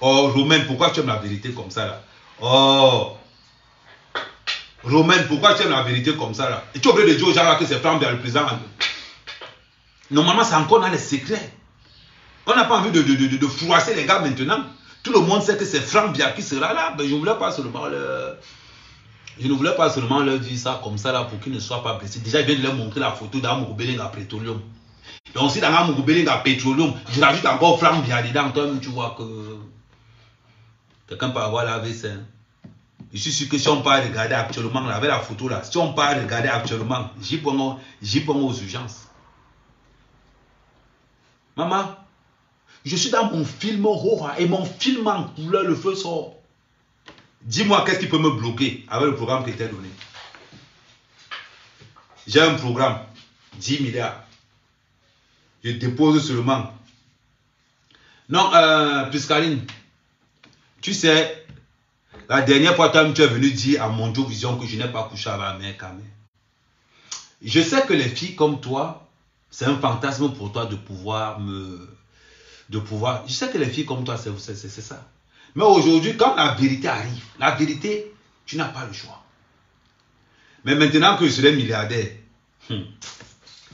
Oh, Romaine, pourquoi tu aimes la vérité comme ça là? Oh, Romaine, pourquoi tu aimes la vérité comme ça là? Et tu es obligé de dire aux gens là que c'est Franck Biya le président. Normalement, c'est encore dans les secrets. On n'a pas envie de froisser les gars maintenant. Tout le monde sait que c'est Franck Biya qui sera là. Mais je ne voulais pas seulement leur dire ça comme ça là pour qu'ils ne soient pas blessés. Déjà, je viens de leur montrer la photo d'Amougoubeling à Petroleum. Donc, si dans Amougoubeling à Petroleum, je rajoute encore Franck Biya dedans, toi-même, tu vois que. Quelqu'un peut avoir la vaisselle. Je suis sûr que si on part regarder actuellement, là, avec la photo là, si on part regarder actuellement, j'y prends aux urgences. Maman, je suis dans mon film horror et mon film en couleur, le feu sort. Dis-moi qu'est-ce qui peut me bloquer avec le programme qui t'est donné. J'ai un programme, 10 milliards. Je dépose seulement. Non, Piscaline. Tu sais, la dernière fois, tu es venu dire à Monjo Vision que je n'ai pas couché avec la mère Kamé. Je sais que les filles comme toi, c'est un fantasme pour toi de pouvoir je sais que les filles comme toi, c'est ça. Mais aujourd'hui, quand la vérité arrive, la vérité, tu n'as pas le choix. Mais maintenant que je serai milliardaire,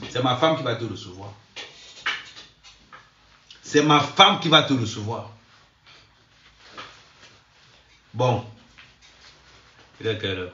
c'est ma femme qui va te recevoir. C'est ma femme qui va te recevoir. Bon, il est quelle heure?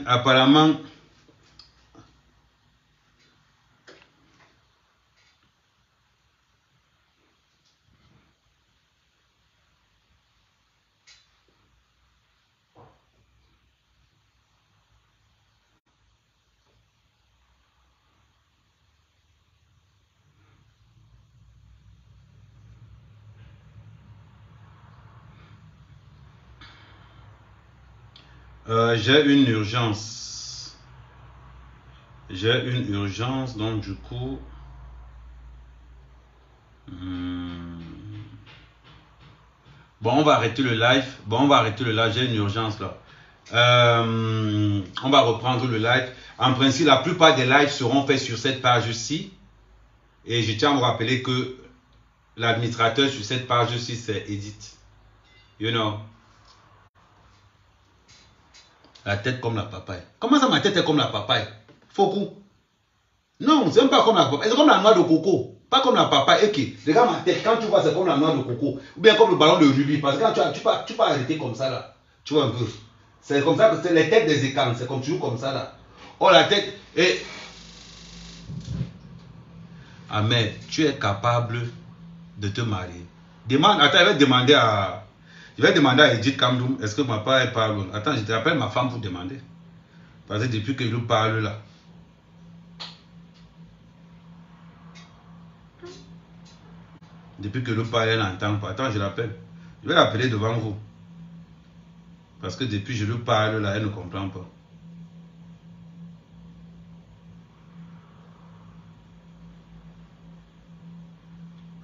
Apparemment, j'ai une urgence. J'ai une urgence, donc du coup... Bon, on va arrêter le live. J'ai une urgence là. On va reprendre le live. En principe, la plupart des lives seront faits sur cette page-ci. Et je tiens à vous rappeler que l'administrateur sur cette page-ci, c'est Edith. You know. La tête comme la papaye. Comment ça, ma tête est comme la papaye? Faux coup. Non, c'est même pas comme la papaye. C'est comme la noix de coco. Pas comme la papaye. Ok, regarde ma tête. Quand tu vois, c'est comme la noix de coco. Ou bien comme le ballon de rubis. Parce que quand tu peux arrêter comme ça là. Tu vois un peu. C'est comme ça que c'est les têtes des écailles. C'est comme toujours comme ça là. Oh, la tête. Et. Ahmed, tu es capable de te marier. Demande, attends, je vais demander à Edith Kamdoum, est-ce que ma part elle parle? Attends, je te rappelle ma femme pour demander. Parce que depuis que je parle là. Depuis que je parle, elle n'entend pas. Attends, je l'appelle. Je vais l'appeler devant vous. Parce que depuis que je lui parle là, elle ne comprend pas.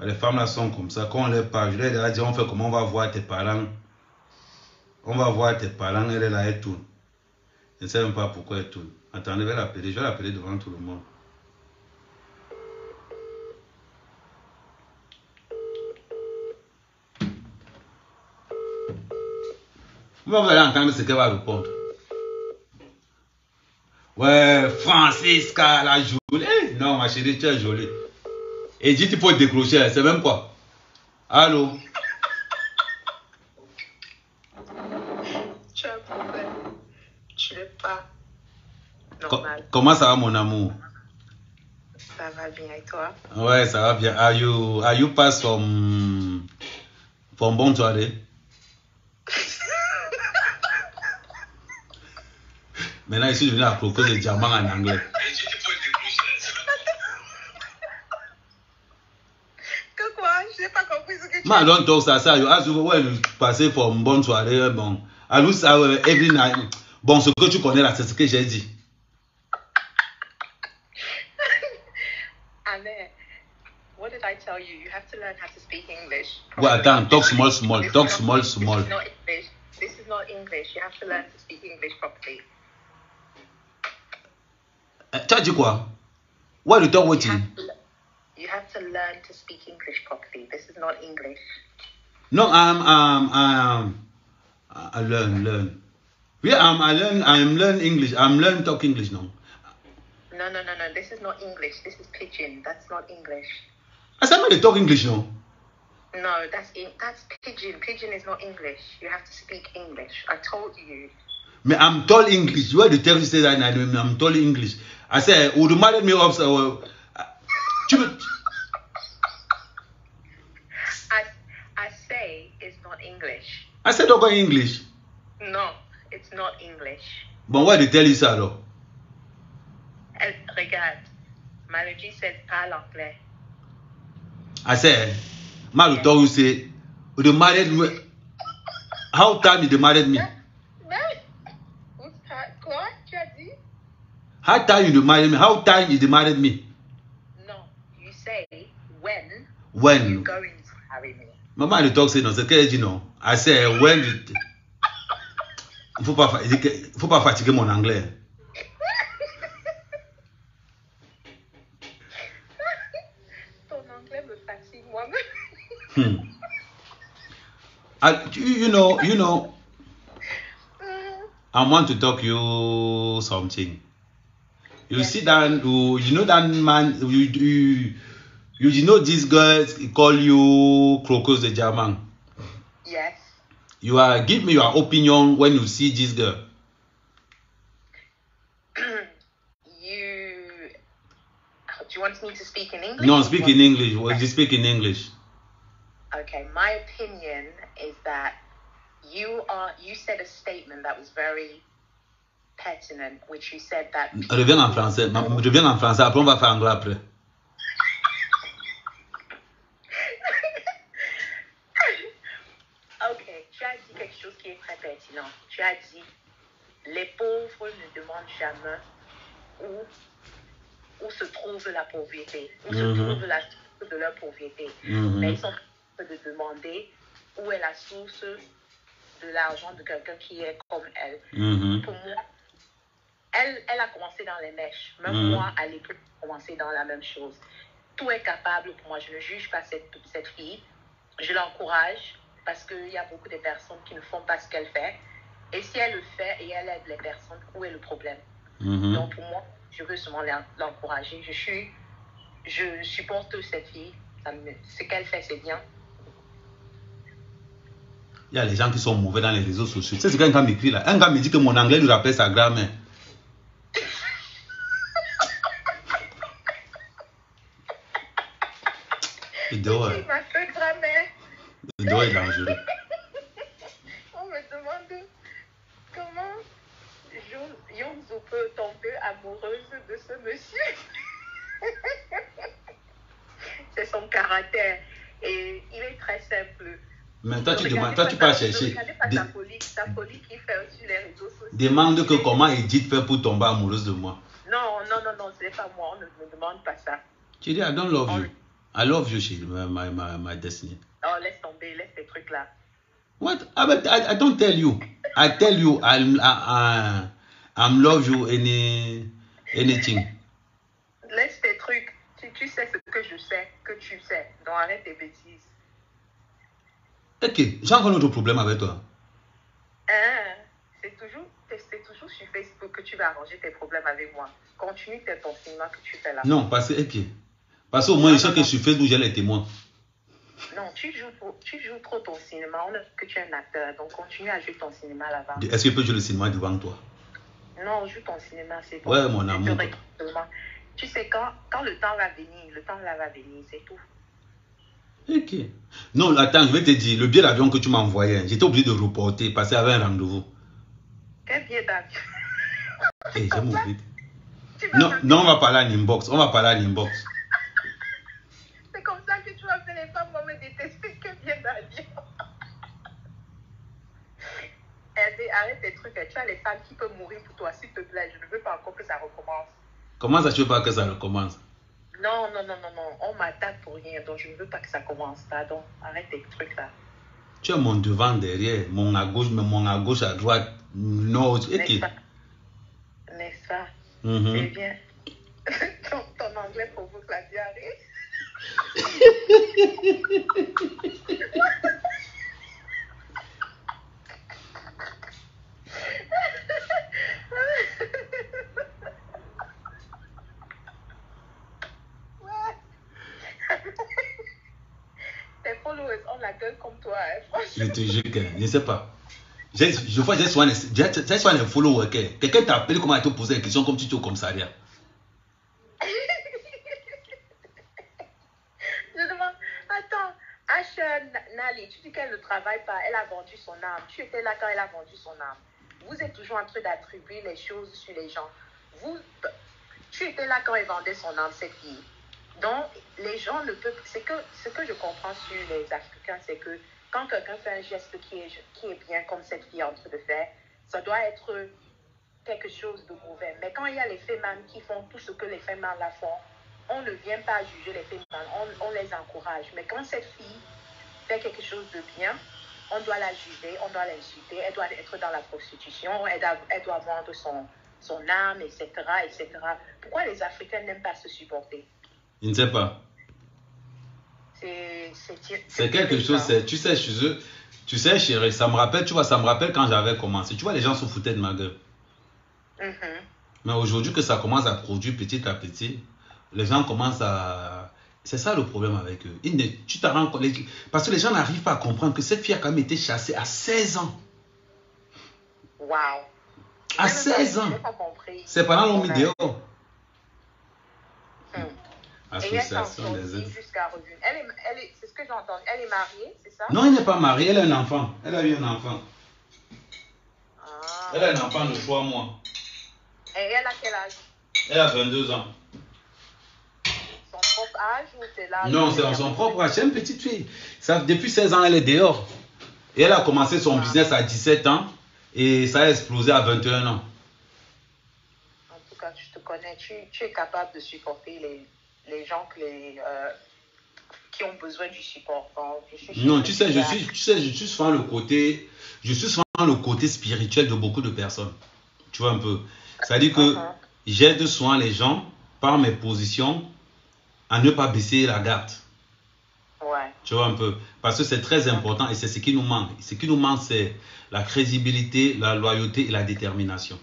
Les femmes là sont comme ça. Quand on les parle, je leur ai déjà dit, on fait comment on va voir tes parents. On va voir tes parents, elle est là, elle tourne. Je ne sais même pas pourquoi elle tourne. Attendez, je vais l'appeler devant tout le monde. Vous allez entendre ce qu'elle va répondre. Ouais, Francisca, la jolie. Non, ma chérie, tu es jolie. Et dit, il faut décrocher, c'est même quoi? Allô? Tu as un problème. Tu n'es pas normal. Comment ça va, mon amour? Ça va bien, et toi? Ouais, ça va bien. Are you pass from bon soirée? Maintenant, je suis devenu à propos de diamant en anglais. Que quoi? Je n'ai pas compris ce que tu Man, don't talk ça. You ask when you passer from bonne soirée, bon. I lose every night. Bon, ce que tu connais là, c'est ce que j'ai dit. Annette, what did I tell you? You have to learn how to speak English. Well, attends, talk small. Talk small. This is not English. This is not English. You have to learn to speak English properly. Tu as dit quoi? What you talk with him? You have to learn to speak English properly. This is not English. No, I learn. Yeah, I'm learn English. I'm learn talk English now. No. This is not English. This is pidgin. That's not English. I said, they talk English now. No, that's pidgin. Pidgin is not English. You have to speak English. I told you. Me, I'm tall English. You are the terrorist say that I'm tall English. I said, would you marry me up? I say it's not English. I said, don't go English. No, it's not English. But why they tell you ça alors? Regarde, Maloji said parle anglais. I said, Malu told you say, would you marry me? How time you married me? Quoi? Tu as dit? How time you married me? How time you married me? No, you say when. When? You going to marry me? Maman, you talk say no. C'est qu'elle dit non. I say when you. Faut pas fatiguer mon anglais. Ton anglais me fatigue moi-même. You know. I want to talk you something. You see that you know that man you know these girls call you Crocus the German. Yes. Give me your opinion when you see this girl. Do you want me to speak in English? No, speak in English. Well, you speak in English. Okay, my opinion is that you said a statement that was very pertinent, which you said that. Reviens en français. Après on va faire anglais après. Ok, tu as dit quelque chose qui est très pertinent. Tu as dit les pauvres ne demandent jamais où se trouve la pauvreté, où se trouve la source de leur pauvreté. Mais ils sont en train de demander où est la source de l'argent de quelqu'un qui est comme elle. Pour moi, elle a commencé dans les mèches. Même moi, à l'époque, j'ai commencé dans la même chose. Tout est capable pour moi. Je ne juge pas cette fille. Je l'encourage parce qu'il y a beaucoup de personnes qui ne font pas ce qu'elle fait. Et si elle le fait et elle aide les personnes, où est le problème? Donc pour moi, je veux seulement l'encourager. Je supporte cette fille. Ce qu'elle fait, c'est bien. Il y a les gens qui sont mauvais dans les réseaux sociaux. Tu sais ce qu'un gars m'écrit là? Un gars me dit que mon anglais lui rappelle sa grand-mère. Ma feu grand-mère. Le droit est dangereux. On me demande comment Yongzo peut tomber amoureuse de ce monsieur. C'est son caractère. Et il est très simple. Mais toi, tu demandes, toi, tu peux chercher. Regardez pas sa folie qu'il fait sur les réseaux sociaux. Demande que comment Edith fait pour tomber amoureuse de moi. Non, ce n'est pas moi. On ne me demande pas ça. Tu dis, I don't love you. I love you, my destiny. Oh, laisse tomber, laisse ces trucs-là. What? I don't tell you. I tell you, I'm love you anything. Laisse tes trucs. Tu sais ce que je sais, que tu sais. Donc arrête tes bêtises. Ok, j'ai encore un autre problème avec toi. C'est toujours sur Facebook que tu vas arranger tes problèmes avec moi. Continue ton cinéma que tu fais là. Non, parce qu'au moins, je sais que sur Facebook, j'ai les témoins. Non, tu joues trop ton cinéma. On a vu que tu es un acteur, donc continue à jouer ton cinéma là-bas. Est-ce que je peux jouer le cinéma devant toi? Non, joue ton cinéma, c'est bon. Ouais, mon amour. Tu sais, quand le temps va venir, c'est tout. Ok. Non, attends, je vais te dire, le billet d'avion que tu m'as envoyé, j'étais obligé de reporter parce qu'il y avait un rendez-vous. Quel billet d'avion? Hey, j'ai oublié. Non, on va parler à l'inbox. C'est comme ça que tu vas faire les femmes vont me détester. Quel billet d'avion? Arrête tes trucs. Tu as les femmes qui peuvent mourir pour toi, s'il te plaît. Je ne veux pas encore que ça recommence. Comment ça, tu veux pas que ça recommence? Non. On m'attaque pour rien, donc je ne veux pas que ça commence. Pardon. Arrête tes trucs là. Tu as mon devant derrière, mon à gauche, à droite. Non, ok. N'est-ce pas? C'est bien. Ton anglais provoque la diarrhée. Tes followers ont la gueule comme toi, hein, franchement. Je te jure que je ne sais pas. Je vois, j'ai souvent les followers. Quelqu'un t'a appelé, comment il te poser une question comme tu es au commissariat. Je demande, attends, Asha Nali, tu dis qu'elle ne travaille pas, elle a vendu son âme. Tu étais là quand elle a vendu son âme. Vous êtes toujours en train d'attribuer les choses sur les gens. Tu étais là quand elle vendait son âme, cette fille. Donc, les gens ne peuvent... Ce que je comprends sur les Africains, c'est que quand quelqu'un fait un geste qui est bien, comme cette fille est en train de faire, ça doit être quelque chose de mauvais. Mais quand il y a les femmes qui font tout ce que les femmes là font, on ne vient pas juger les femmes, on les encourage. Mais quand cette fille fait quelque chose de bien, on doit la juger, on doit l'insulter, elle doit être dans la prostitution, elle doit vendre son âme, etc., etc. Pourquoi les Africains n'aiment pas se supporter? Je ne sais pas. C'est quelque chose, tu sais, chez eux, tu sais, chérie, ça me rappelle quand j'avais commencé. Tu vois, les gens se foutaient de ma gueule. Mais aujourd'hui que ça commence à produire petit à petit, les gens commencent à... C'est ça le problème avec eux. Tu te rends compte, parce que les gens n'arrivent pas à comprendre que cette fille a quand même été chassée à 16 ans. Waouh. À 16 ans. C'est pendant l'homme dehors. Association des aides. C'est ce que j'ai entendu. Elle est mariée, c'est ça? Non, elle n'est pas mariée, elle a un enfant. Elle a eu un enfant. Elle a un enfant de 3 mois. Et elle a quel âge? Elle a 22 ans. Son propre âge ou c'est l'âge? Non, c'est son propre âge. C'est une petite fille. Depuis 16 ans, elle est dehors. Et elle a commencé son business à 17 ans. Et ça a explosé à 21 ans. En tout cas, je te connais. Tu es capable de supporter les gens qui ont besoin du support. Non, tu sais, je suis souvent le côté spirituel de beaucoup de personnes. Tu vois un peu. C'est-à-dire que j'aide souvent les gens par mes positions à ne pas baisser la garde. Ouais. Tu vois un peu. Parce que c'est très important et c'est ce qui nous manque. Ce qui nous manque, c'est la crédibilité, la loyauté et la détermination.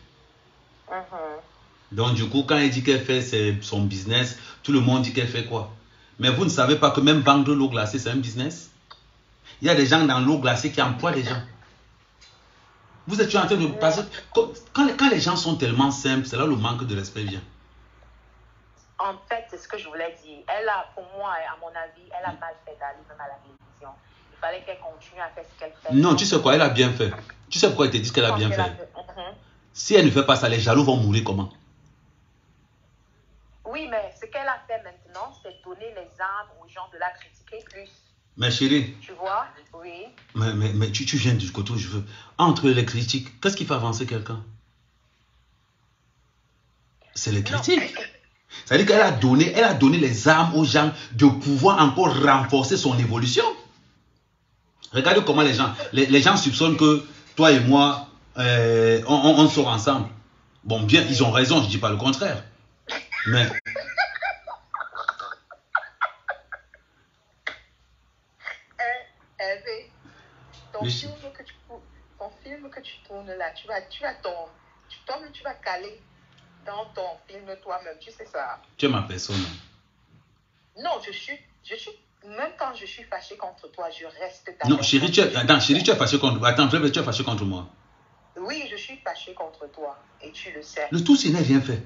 Donc du coup, quand elle dit qu'elle fait son business, tout le monde dit qu'elle fait quoi? Mais vous ne savez pas que même vendre de l'eau glacée, c'est un business? Il y a des gens dans l'eau glacée qui emploient des gens. Vous êtes en train de... Parce que quand les gens sont tellement simples, c'est là où le manque de respect vient. En fait, c'est ce que je voulais dire. Elle a, pour moi, à mon avis, elle a mal fait d'aller même à la télévision. Il fallait qu'elle continue à faire ce qu'elle fait. Non, tu sais quoi, elle a bien fait. Tu sais pourquoi elle te dit qu'elle a bien fait? Si elle ne fait pas ça, les jaloux vont mourir comment? Oui, mais ce qu'elle a fait maintenant, c'est donner les armes aux gens de la critiquer plus. Mais chérie. Tu vois? Oui. Mais tu viens du côté où je veux. Entre les critiques, qu'est-ce qui fait avancer quelqu'un? C'est les critiques. C'est-à-dire qu'elle a donné les armes aux gens de pouvoir encore renforcer son évolution. Regardez comment les gens soupçonnent que toi et moi, on sort ensemble. Bon, bien, ils ont raison, je ne dis pas le contraire. Mais... Ton film que tu tournes là, tu vas caler dans ton film toi-même, tu sais ça. Tu es ma personne. Non, je suis, même quand je suis fâché contre toi, je reste ta Non, chérie, tu es fâché contre moi. Attends, tu es fâché contre moi. Oui, je suis fâché contre toi, et tu le sais. Le tout, ce n'est rien fait.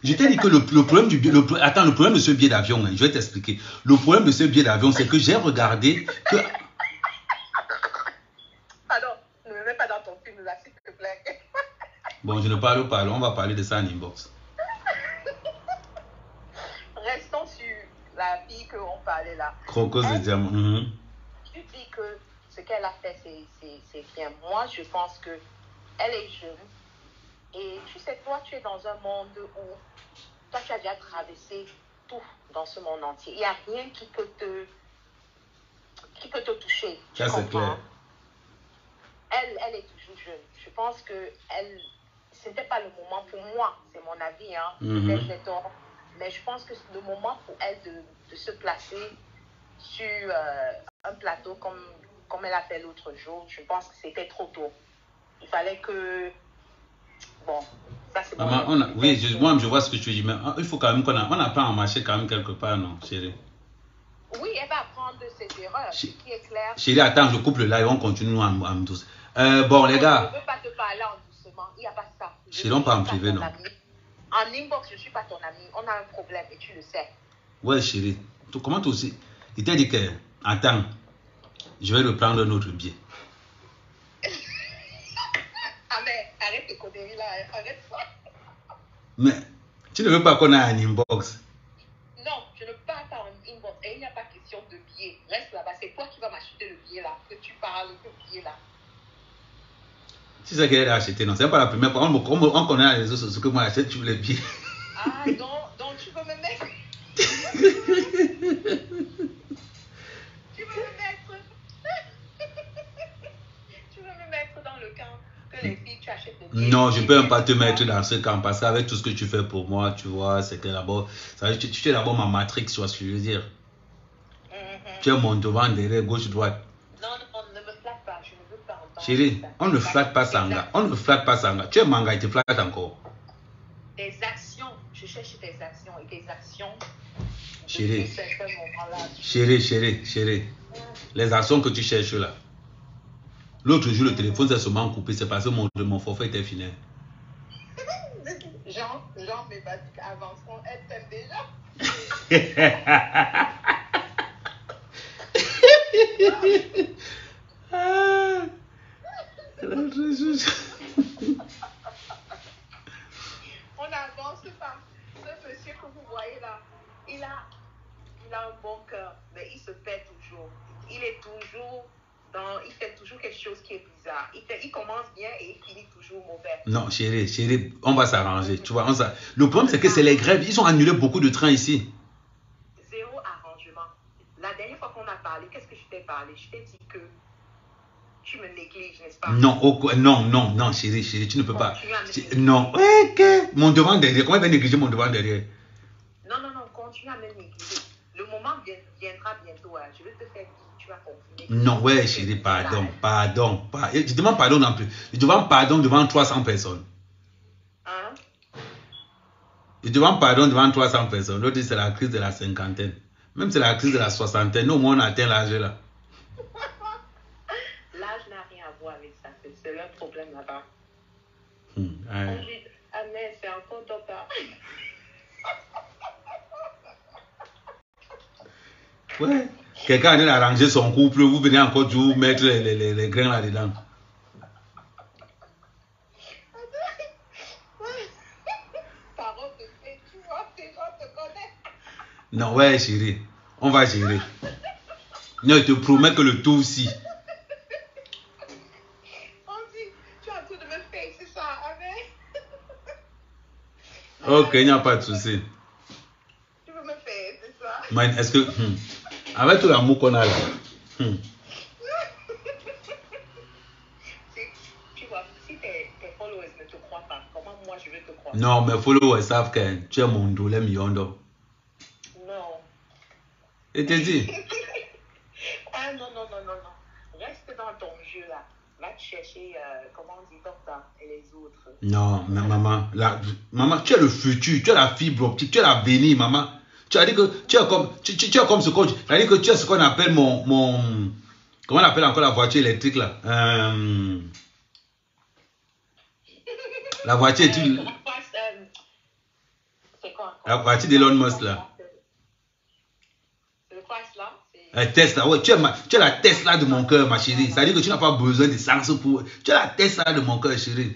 Je t'ai dit que le problème attends, le problème de ce billet d'avion, je vais t'expliquer. Le problème de ce billet d'avion, c'est que j'ai regardé que... Pardon, ne me mets pas dans ton film là, s'il te plaît. Bon, je ne parle pas, on va parler de ça en inbox. Restons sur la fille qu'on parlait là. Crocos de diamant. Tu dis que ce qu'elle a fait, c'est bien. Moi, je pense que elle est jeune. Et tu sais, toi, tu es dans un monde où toi, tu as déjà traversé tout dans ce monde entier. Il n'y a rien qui peut te toucher. Ça, c'est clair. Elle est toujours jeune. Je pense que ce n'était pas le moment pour moi, c'est mon avis, hein. Peut-être j'ai tort. Mais je pense que c'est le moment pour elle de se placer sur un plateau comme elle a fait l'autre jour. Je pense que c'était trop tôt. Il fallait que... Bon, ça c'est moi, je vois ce que tu dis, mais il faut quand même on apprend à marcher quand même quelque part, non, chérie? Oui, elle va apprendre de ses erreurs, ce qui est clair. Chérie, attends, je coupe le live, on continue à me douce. Bon, les gars. Je ne veux pas te parler en doucement, il n'y a pas ça. Chérie, on parle en privé, non? En inbox, je ne suis pas ton ami, on a un problème et tu le sais. Ouais, chérie, comment tu aussi? Il t'a dit que, attends, je vais reprendre un autre billet. Ah mais arrête tes conneries là, arrête ça. Mais tu ne veux pas qu'on ait un inbox? Non, je ne parle pas en inbox et il n'y a pas question de billet. Reste là-bas, c'est toi qui vas m'acheter le billet là, que tu parles, le billet là. Tu sais qu'elle a acheté, non? C'est pas la première fois. On connaît les réseaux sociaux que moi j'achète tous les billets. Ah, donc tu veux me mettre. Tu veux me mettre dans le camp que les filles, tu achètes des billets. Non, je ne peux même pas te mettre dans ce camp parce qu'avec tout ce que tu fais pour moi, tu vois, c'est que d'abord, tu es d'abord ma matrix, tu vois ce que je veux dire. Tu es mon devant, derrière, gauche, droite. Non, ne me flatte pas, je ne veux pas entendre. Chérie, on ne flatte pas Sanga. On ne flatte pas Sanga. Tu es manga, il te flatte encore. Des actions, je cherche des actions et des actions. Chérie, chérie. Les actions que tu cherches là. L'autre jour, le téléphone s'est seulement coupé. C'est parce que mon forfait était fini. Jean, mes basiques avanceront. Elle t'aime déjà. On n'avance pas. Ce monsieur que vous voyez là, il a un bon cœur, mais il se perd toujours. Il fait toujours quelque chose qui est bizarre. Il commence bien et il finit toujours mauvais. Non, chérie, on va s'arranger. Tu vois, le problème, c'est que c'est les grèves. Ils ont annulé beaucoup de trains ici. Zéro arrangement. La dernière fois qu'on a parlé, qu'est-ce que je t'ai parlé? Je t'ai dit que tu me négliges, n'est-ce pas? Non, chérie, tu ne peux pas. Non, mon devant derrière. Comment il va négliger mon devant derrière? Non, continue à me négliger. Le moment viendra bientôt. Hein. Je vais te faire dire, tu vas comprendre. Non, ouais, chérie, pardon. Je demande pardon non plus. Je demande pardon devant 300 personnes. Hein? Je demande pardon devant 300 personnes. L'autre dit c'est la crise de la cinquantaine. Même c'est la crise de la soixantaine. Nous, au moins, on atteint l'âge là. L'âge n'a rien à voir avec ça. C'est leur problème là-bas. Ah mais c'est encore top. Ouais. Quelqu'un vient d'arranger son couple, vous venez encore de vous mettre les grains là-dedans. Parole de fait, tu vois, ces gens te connaissent. Non, ouais, chérie. On va gérer. Non, je te promets que le tout aussi. On dit, tu as tout de me faire, c'est ça, amen. Ok, il n'y a pas de souci. Tu veux me faire, c'est ça. Mais est-ce que... avec tout l'amour qu'on a là... Tu vois, si tes followers ne te croient pas, comment moi je vais te croire? Non, mes followers savent que tu es mon dolé millionnaire. Non. Et te dis... Ah non, non, non, non, non. Reste dans ton jeu là. Va te chercher, comment on dit, docteur et les autres. Non, mais maman, maman, tu es le futur, tu es la fibre optique, tu es l'avenir, maman. Tu as dit que tu es comme, tu es comme ce coach. Tu as dit que tu es ce qu'on appelle comment on appelle encore la voiture électrique là? La voiture est une... C'est quoi? La voiture d'Elon Musk là. C'est quoi cela? Tesla, ouais, tu es la Tesla de mon cœur, ma chérie. Ça veut dire que tu n'as pas besoin de sens pour... Tu es la Tesla de mon cœur, chérie.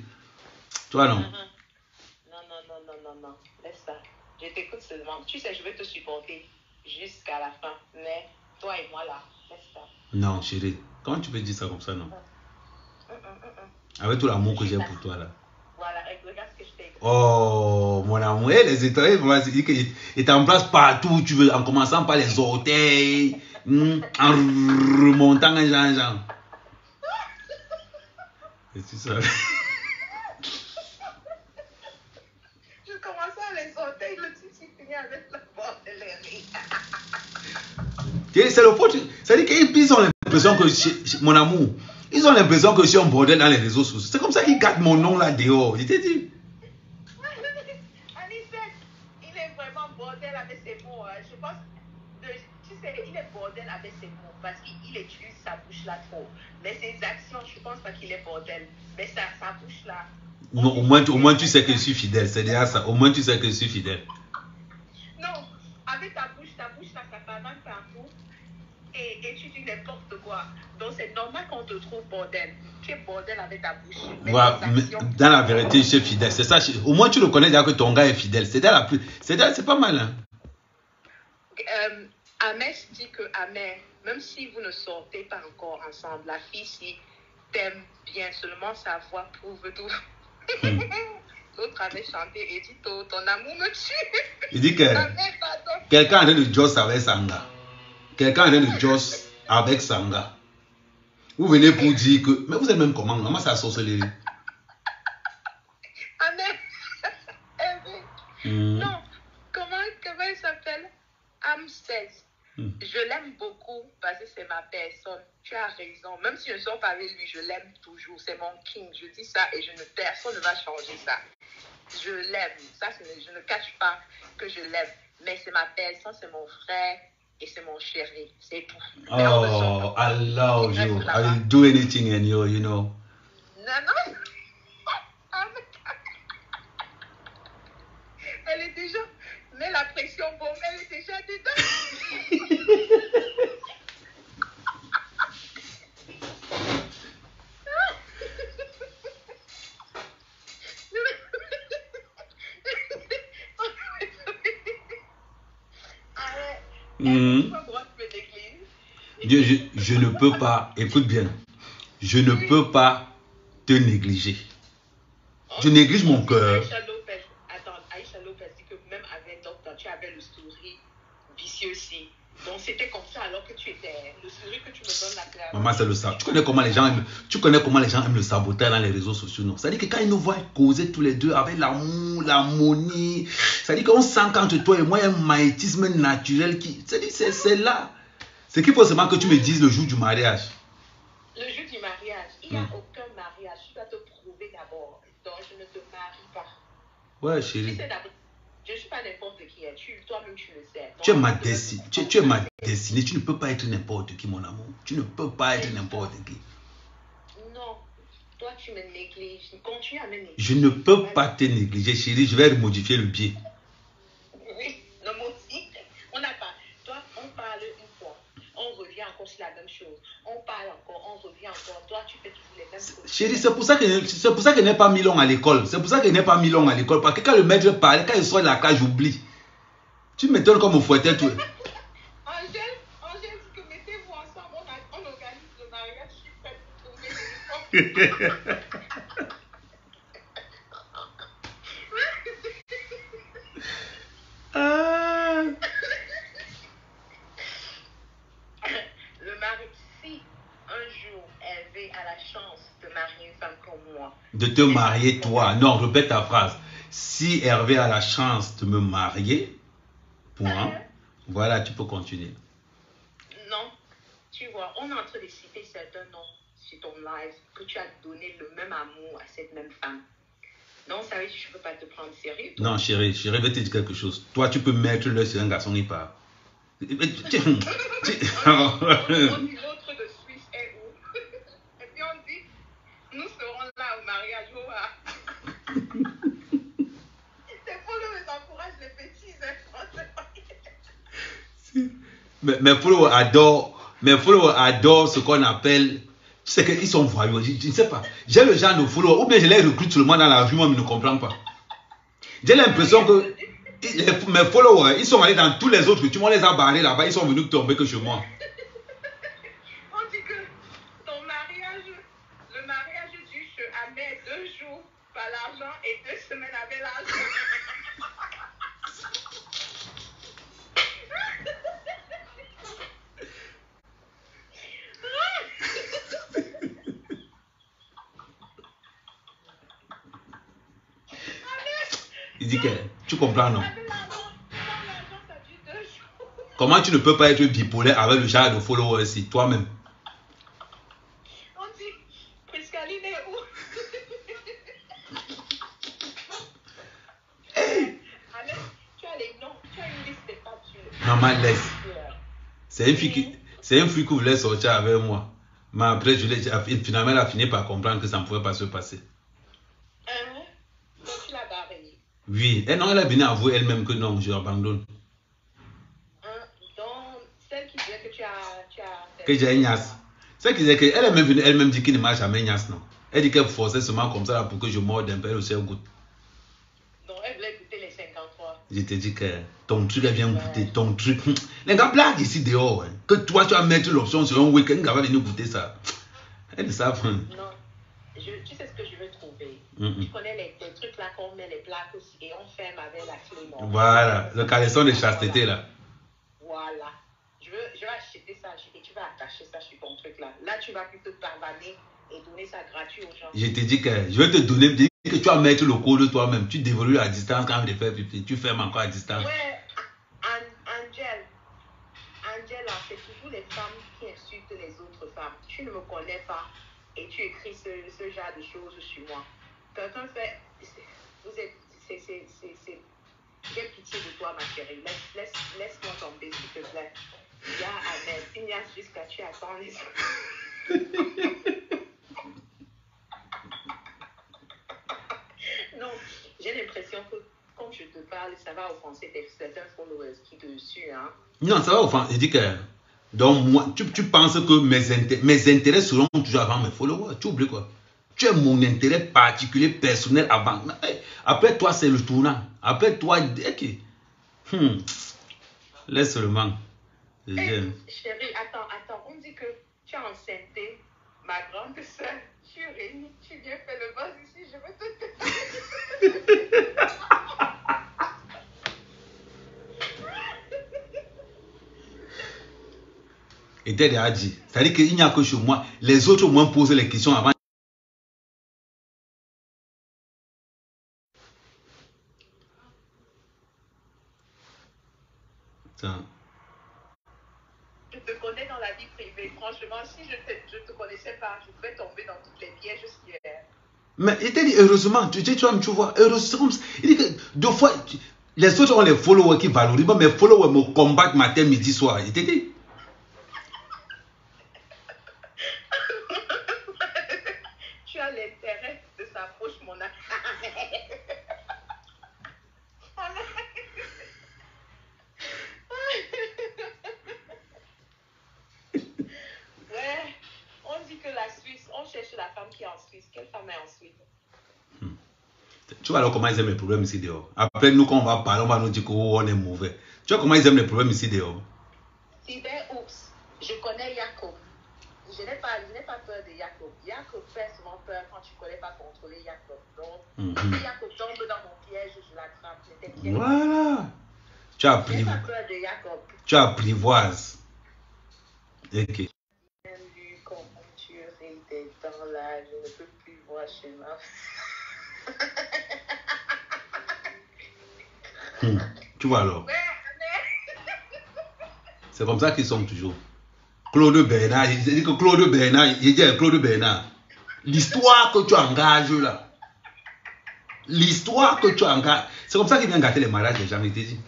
Tu vois, non? Non, non, non, non, non, non. Laisse ça. Je t'écoute seulement. Tu sais, je vais te supporter jusqu'à la fin. Mais toi et moi là, laisse ça. Non, chérie. Comment tu peux dire ça comme ça, non? Avec tout l'amour que j'ai pour toi, là. Voilà, regarde ce que je t'ai dit. Oh, mon amour. Et les étoiles, ils t'embrassent partout où tu veux, en commençant par les orteils, en remontant un genre. Et tu sais. Je commençais à les orteils, le titi finit avec la bordellerie. C'est le faute. C'est-à-dire qu'ils ont l'impression que, mon amour, ils ont l'impression que je suis un bordel dans les réseaux sociaux. C'est comme ça qu'ils gardent mon nom là dehors. Je t'ai dit. Anicette, il est vraiment bordel avec ses mots. Je pense, tu sais, il est bordel avec ses mots parce qu'il utilise sa bouche là trop. Mais ses actions, je pense pas qu'il est bordel. Mais sa bouche là. Non, au moins tu sais que je suis fidèle. C'est déjà ça. Au moins tu sais que je suis fidèle. Non, avec ta bouche là, ça t'amène partout. Et tu dis n'importe quoi. Donc c'est normal qu'on te trouve bordel. Tu es bordel avec ta bouche. Mais dans la vérité, je suis fidèle. C'est ça. Au moins tu le connais déjà que ton gars est fidèle. C'est pas mal. Hein? Amès dit que Amès, même si vous ne sortez pas encore ensemble, la fille si t'aime bien, seulement sa voix prouve tout. L'autre avait chanté et dit ton amour me tue. Il dit que quelqu'un est en train de joss avec Sanga. Quelqu'un est en train de joss avec Sanga. Vous venez pour dire que... Mais vous êtes même comment? Maman, c'est la sorcellerie. Amès. Non. Comment il s'appelle? Amsès. Je l'aime beaucoup parce que c'est ma personne. Tu as raison. Même si je ne sors pas avec lui, je l'aime toujours. C'est mon king. Je dis ça et personne ne va changer ça. Je l'aime. Ça, je ne cache pas que je l'aime. Mais c'est ma personne, c'est mon frère et c'est mon chéri. C'est tout. Oh, I love you. I will do anything in you, you know. Non. Elle est déjà... Mais la pression bombe, elle est déjà dedans. Je ne peux pas, écoute bien, je ne peux pas te négliger. Je néglige mon cœur. Aïcha Lopez dit que même avec Docteur, tu avais le sourire vicieux aussi. Donc c'était comme ça alors que tu étais le sourire que tu me donnes la classe. Maman, c'est le ça. Tu connais comment les gens aiment le saboter dans les réseaux sociaux, non? C'est-à-dire que quand ils nous voient causer tous les deux avec l'amour, l'harmonie, c'est-à-dire qu'on sent qu'entre toi et moi, il y a un magnétisme naturel qui... C'est là. C'est qu'il faut seulement que tu me dises le jour du mariage. Le jour du mariage, il n'y a aucun mariage. Tu dois te prouver d'abord. Donc je ne te marie pas. Ouais, chérie. Je ne suis pas n'importe qui. Toi-même, tu le sais. Tu es ma destinée. Tu es ma destinée. Tu ne peux pas être n'importe qui, mon amour. Tu ne peux pas être n'importe qui. Non. Toi, tu me négliges. Continue à me négliger. Je ne peux pas te négliger, chérie. Je vais modifier le biais. Oui, le mot. On n'a pas. Toi, on parle une fois. On encore sur la même chose. On parle encore, on revient encore. Toi, tu fais toujours les mêmes choses. Chérie, c'est pour ça qu'elle n'est pas mis long à l'école. C'est pour ça qu'elle n'est pas mis long à l'école. Parce que quand le maître parlait, quand il sort de la classe, j'oublie. Tu m'étonnes comme on fouettait tout. Angèle dit que mettez-vous ensemble, on organise le mariage, je suis prête pour trouver les Le mari, si un jour Hervé a la chance de marier une femme comme moi. De te marier, toi. Non, répète ta phrase. Si Hervé a la chance de me marier, point. Voilà, tu peux continuer. Non, tu vois, on est en train de citer certains noms sur ton live que tu as donné le même amour à cette même femme. Non, ça veut dire que je ne peux pas te prendre sérieux. Toi. Non, chérie, je vais te dire quelque chose. Toi, tu peux mettre le sur un garçon, il part. On dit l'autre de Suisse est où? Et puis on dit, nous serons là au mariage. Tes followers encouragent les bêtises. Mes followers adorent ce qu'on appelle. Tu sais qu'ils sont voyous. Je ne sais pas. J'ai le genre de followers. Ou bien je les recrute seulement dans la rue, moi, mais je ne comprends pas. J'ai l'impression que mes followers, ils sont allés dans tous les autres. Tu m'en les as barrés là-bas. Ils sont venus tomber que chez moi. On dit que ton mariage, le mariage du jeu avait 2 jours par l'argent et 2 semaines avec l'argent. Il dit que tu comprends, non? Comment tu ne peux pas être bipolaire avec le genre de followers ici, toi-même? On dit, Priscaline est où? Hey. Allez, tu as les noms, tu as une liste de captures. Maman, laisse. C'est une fille qui voulait sortir avec moi. Mais après, finalement, elle a fini par comprendre que ça ne pouvait pas se passer. Donc tu l'as barrée. Oui. Et non, elle a venu avouer elle-même que non, je l'abandonne. Donc, celle qui disait que tu as Que j'ai une niasse. Celle qui disait qu'elle est même venue, elle-même dit qu'il ne m'a jamais niasse, non. Elle dit qu'elle forçait seulement comme ça là, pour que je morde un peu, elle aussi elle goûte. Donc, elle voulait goûter les 53. Je te dis que ton truc, elle vient goûter, ton truc. Les gars blaguent ici dehors. Hein. Que toi, tu vas mettre l'option sur un week-end, elle va venir goûter ça. Elle ne savent. Non, tu sais ce que je veux trouver. Tu connais les trucs là qu'on met les plaques aussi et on ferme avec la clé. Voilà, le caleçon de chasteté là. Voilà. Je vais acheter ça et tu vas attacher ça sur ton truc là. Là, tu vas plutôt pavaner et donner ça gratuit aux gens. Je te dis que je vais te donner, dire que tu vas mettre le code toi-même. Tu dévolues à distance quand tu fais pipi. Tu fermes encore à distance. Ouais, Angela, c'est toujours les femmes qui insultent les autres femmes. Tu ne me connais pas et tu écris ce genre de choses sur moi. Quelqu'un fait. J'ai pitié de toi, ma chérie. Laisse-moi tomber, s'il te plaît. Il y a Ahmed. Il y a jusqu'à tu attends les Non, j'ai l'impression que quand je te parle, ça va offenser certains followers qui te suivent. Hein? Non, ça va offenser. Je dis que. Donc, moi, tu penses que mes intérêts seront toujours avant mes followers. Tu oublies quoi? Tu es mon intérêt particulier, personnel avant. Après toi, c'est le tournant. Après toi, okay. Laisse seulement. Chérie, attends. On dit que tu as enceinté ma grande soeur. Tu viens faire le buzz ici. Je veux te... Et t'es déjà dit. C'est-à-dire qu'il n'y a que chez moi. Les autres, au moins, posent les questions avant. Je te connais dans la vie privée. Franchement, si je te connaissais pas, je pouvais tomber dans toutes les pièges hier. Mais il t'a dit, heureusement, tu vois, heureusement, il dit que deux fois, les autres ont les followers qui valorisent, mais mes followers me combattent matin, midi, soir. Il t'a dit. Tu as l'intérêt de sa poche, mon âme. cherche la femme qui est en Suisse. Quelle femme est en Suisse? Tu vois alors comment ils aiment les problèmes ici dehors. Après nous, quand on va parler, on va nous dire qu'on est mauvais. Tu vois comment ils aiment les problèmes ici dehors. Oups, je connais Jacob. Je n'ai pas peur de Jacob. Jacob fait souvent peur quand tu ne connais pas contrôler Jacob. Donc, si Jacob tombe dans mon piège, je l'attrape. Ne t'inquiète pas. Voilà. Tu n'ai pas peur de Jacob. Tu apprivoises. Ok. Lu comment tu ris des dents là, je ne peux plus voir chemin. Tu vois alors. C'est comme ça qu'ils sont toujours. Claude Bernard, il dit que Claude Bernard, il dit à Claude Bernard, l'histoire que tu engages là, l'histoire que tu engages, c'est comme ça qu'il vient gâter les mariages des gens, il te dit.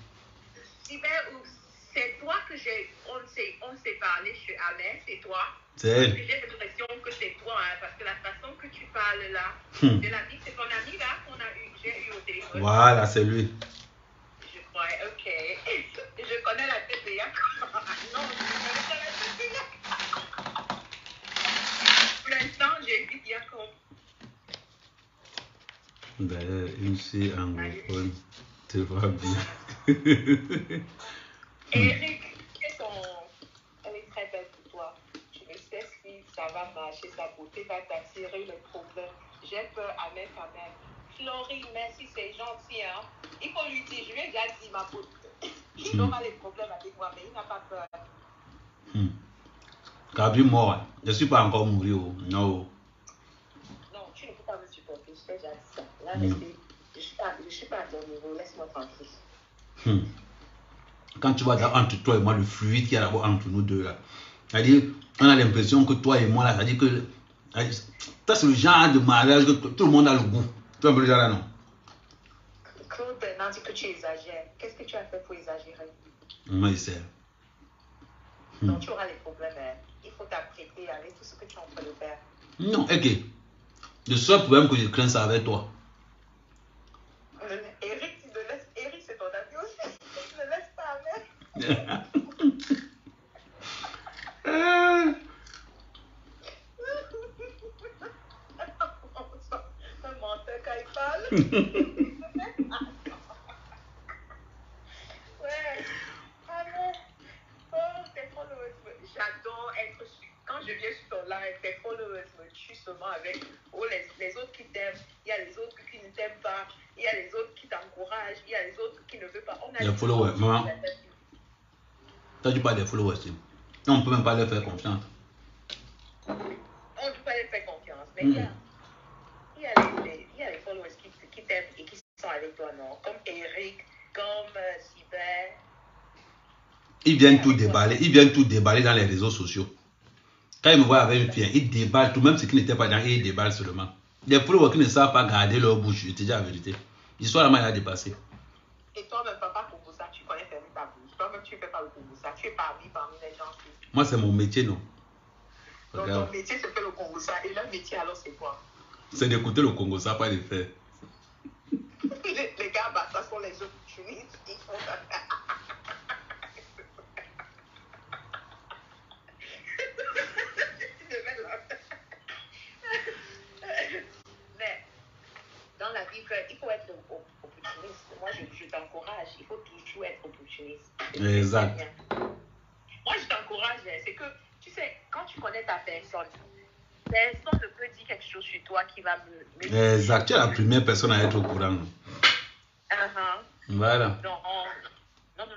C'est toi que on s'est parlé chez Ahmed, c'est toi. C'est elle. J'ai l'impression que c'est toi, hein, parce que la façon que tu parles là, c'est ton ami là qu'on a eu, j'ai eu au téléphone. Voilà, c'est lui. Je crois, ok. Je connais la tête de Jacob. Non, je connais pas la tête de Jacob. Pour l'instant, j'évite Jacob. D'ailleurs, une fille anglophone, tu vois bien. Eric, elle est très belle pour toi. Je ne sais si ça va marcher, sa beauté va t'attirer les problèmes. J'ai peur à mettre quand même. Florie, merci, c'est gentil. Hein? Il faut lui dire, je lui ai déjà dit ma beauté. Il aura les problèmes avec moi, mais il n'a pas peur. Gabi, moi, je ne suis pas encore mouru. Non. Non, tu ne peux pas me supporter, je t'ai déjà dit ça. Là, je ne suis pas à ton niveau, laisse-moi tranquille. Quand tu vois entre toi et moi, le fluide qu'il y a là-bas entre nous deux, là, c'est-à-dire, on a l'impression que toi et moi, là, c'est-à-dire que ça, c'est le genre de mariage que tout le monde a le goût. Tu vois un peu le genre là, non? Claude Bernard dit que tu exagères. Qu'est-ce que tu as fait pour exagérer? Moi, je sais. Donc, tu auras les problèmes. Hein. Il faut t'apprêter avec tout ce que tu es en train de faire. Non, ok. Le seul problème que je crains, c'est avec toi. Eric, Eric, c'est ton ami aussi. Tu ne laisses pas avec. Un menteur quand il parle. J'adore être sur. Quand je viens sur ton live, tes followers me tuent seulement avec les autres qui t'aiment, il y a les autres qui ne t'aiment pas, il y a les autres qui t'encouragent, il y a les autres qui ne veulent pas. Les followers, maman. Toi, tu parles des followers, on ne peut même pas leur faire confiance. On ne peut pas leur faire confiance, mais il y a les followers qui t'aiment et qui sont avec toi, non? Comme Eric, comme Sibert. Ils viennent tout déballer dans les réseaux sociaux. Quand ils me voient avec une fille, ils déballent tout, même ce qui n'était pas dans, ils déballent seulement. Les followers qui ne savent pas garder leur bouche, je te dis la vérité. L'histoire là, elle a dépassé. Et toi-même, papa Kongosa, tu connais fermer ta bouche. Toi-même, tu ne fais pas le Kongosa. Tu es parmi les gens qui. Moi, c'est mon métier, non? Donc, ton métier, c'est faire le Kongosa. Et leur métier, alors, c'est quoi? C'est d'écouter le Kongosa, pas de faire. Les gars, bah, ça sont les opportunistes. Ils font ça. Mais dans la vie, il faut être opportuniste. Moi, je t'encourage. Il faut toujours être opportuniste. Exact. Moi, je t'encourage. C'est que, tu sais, quand tu connais ta personne ne peut dire quelque chose sur toi qui va me... Exact. Tu es la première personne à être au courant. Voilà. Non, I'm on the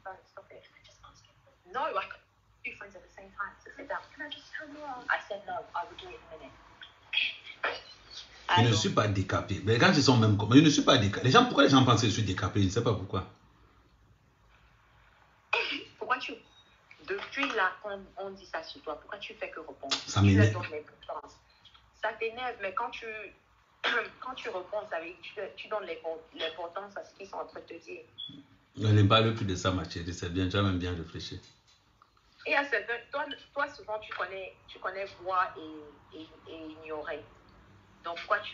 phone. Stop it. Just ask him. No, I can't be friends at the same time. So sit down. Can I just tell you? I said no. I will do it in a minute. Je ne suis pas décapé. Mais quand ils sont même comme... Je ne suis pas décapé. Pourquoi les gens pensent que je suis décapé? Je ne sais pas pourquoi. Pourquoi tu... Depuis là, on dit ça sur toi. Pourquoi tu fais que répondre? Ça m'énerve. Ça t'énerve, mais quand tu réponds avec... Tu donnes l'importance à ce qu'ils sont en train de te dire. Je ne parle plus de ça, ma chérie. C'est bien. Tu as même bien réfléchi. Et à toi, souvent, tu connais voir et ignorer. Donc, pourquoi de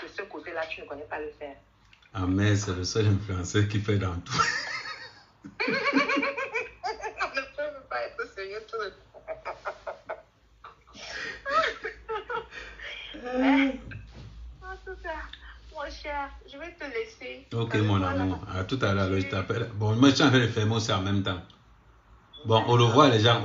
ce côté-là, tu ne connais pas le faire? Ah, mais c'est le seul influenceur qui fait dans tout. On ne peut pas être sérieux tout le temps. Mon cher, je vais te laisser. Ok, mon amour. À tout à l'heure, je t'appelle. Bon, moi, je suis en train de faire moi aussi en même temps. Bon, au revoir, les gens.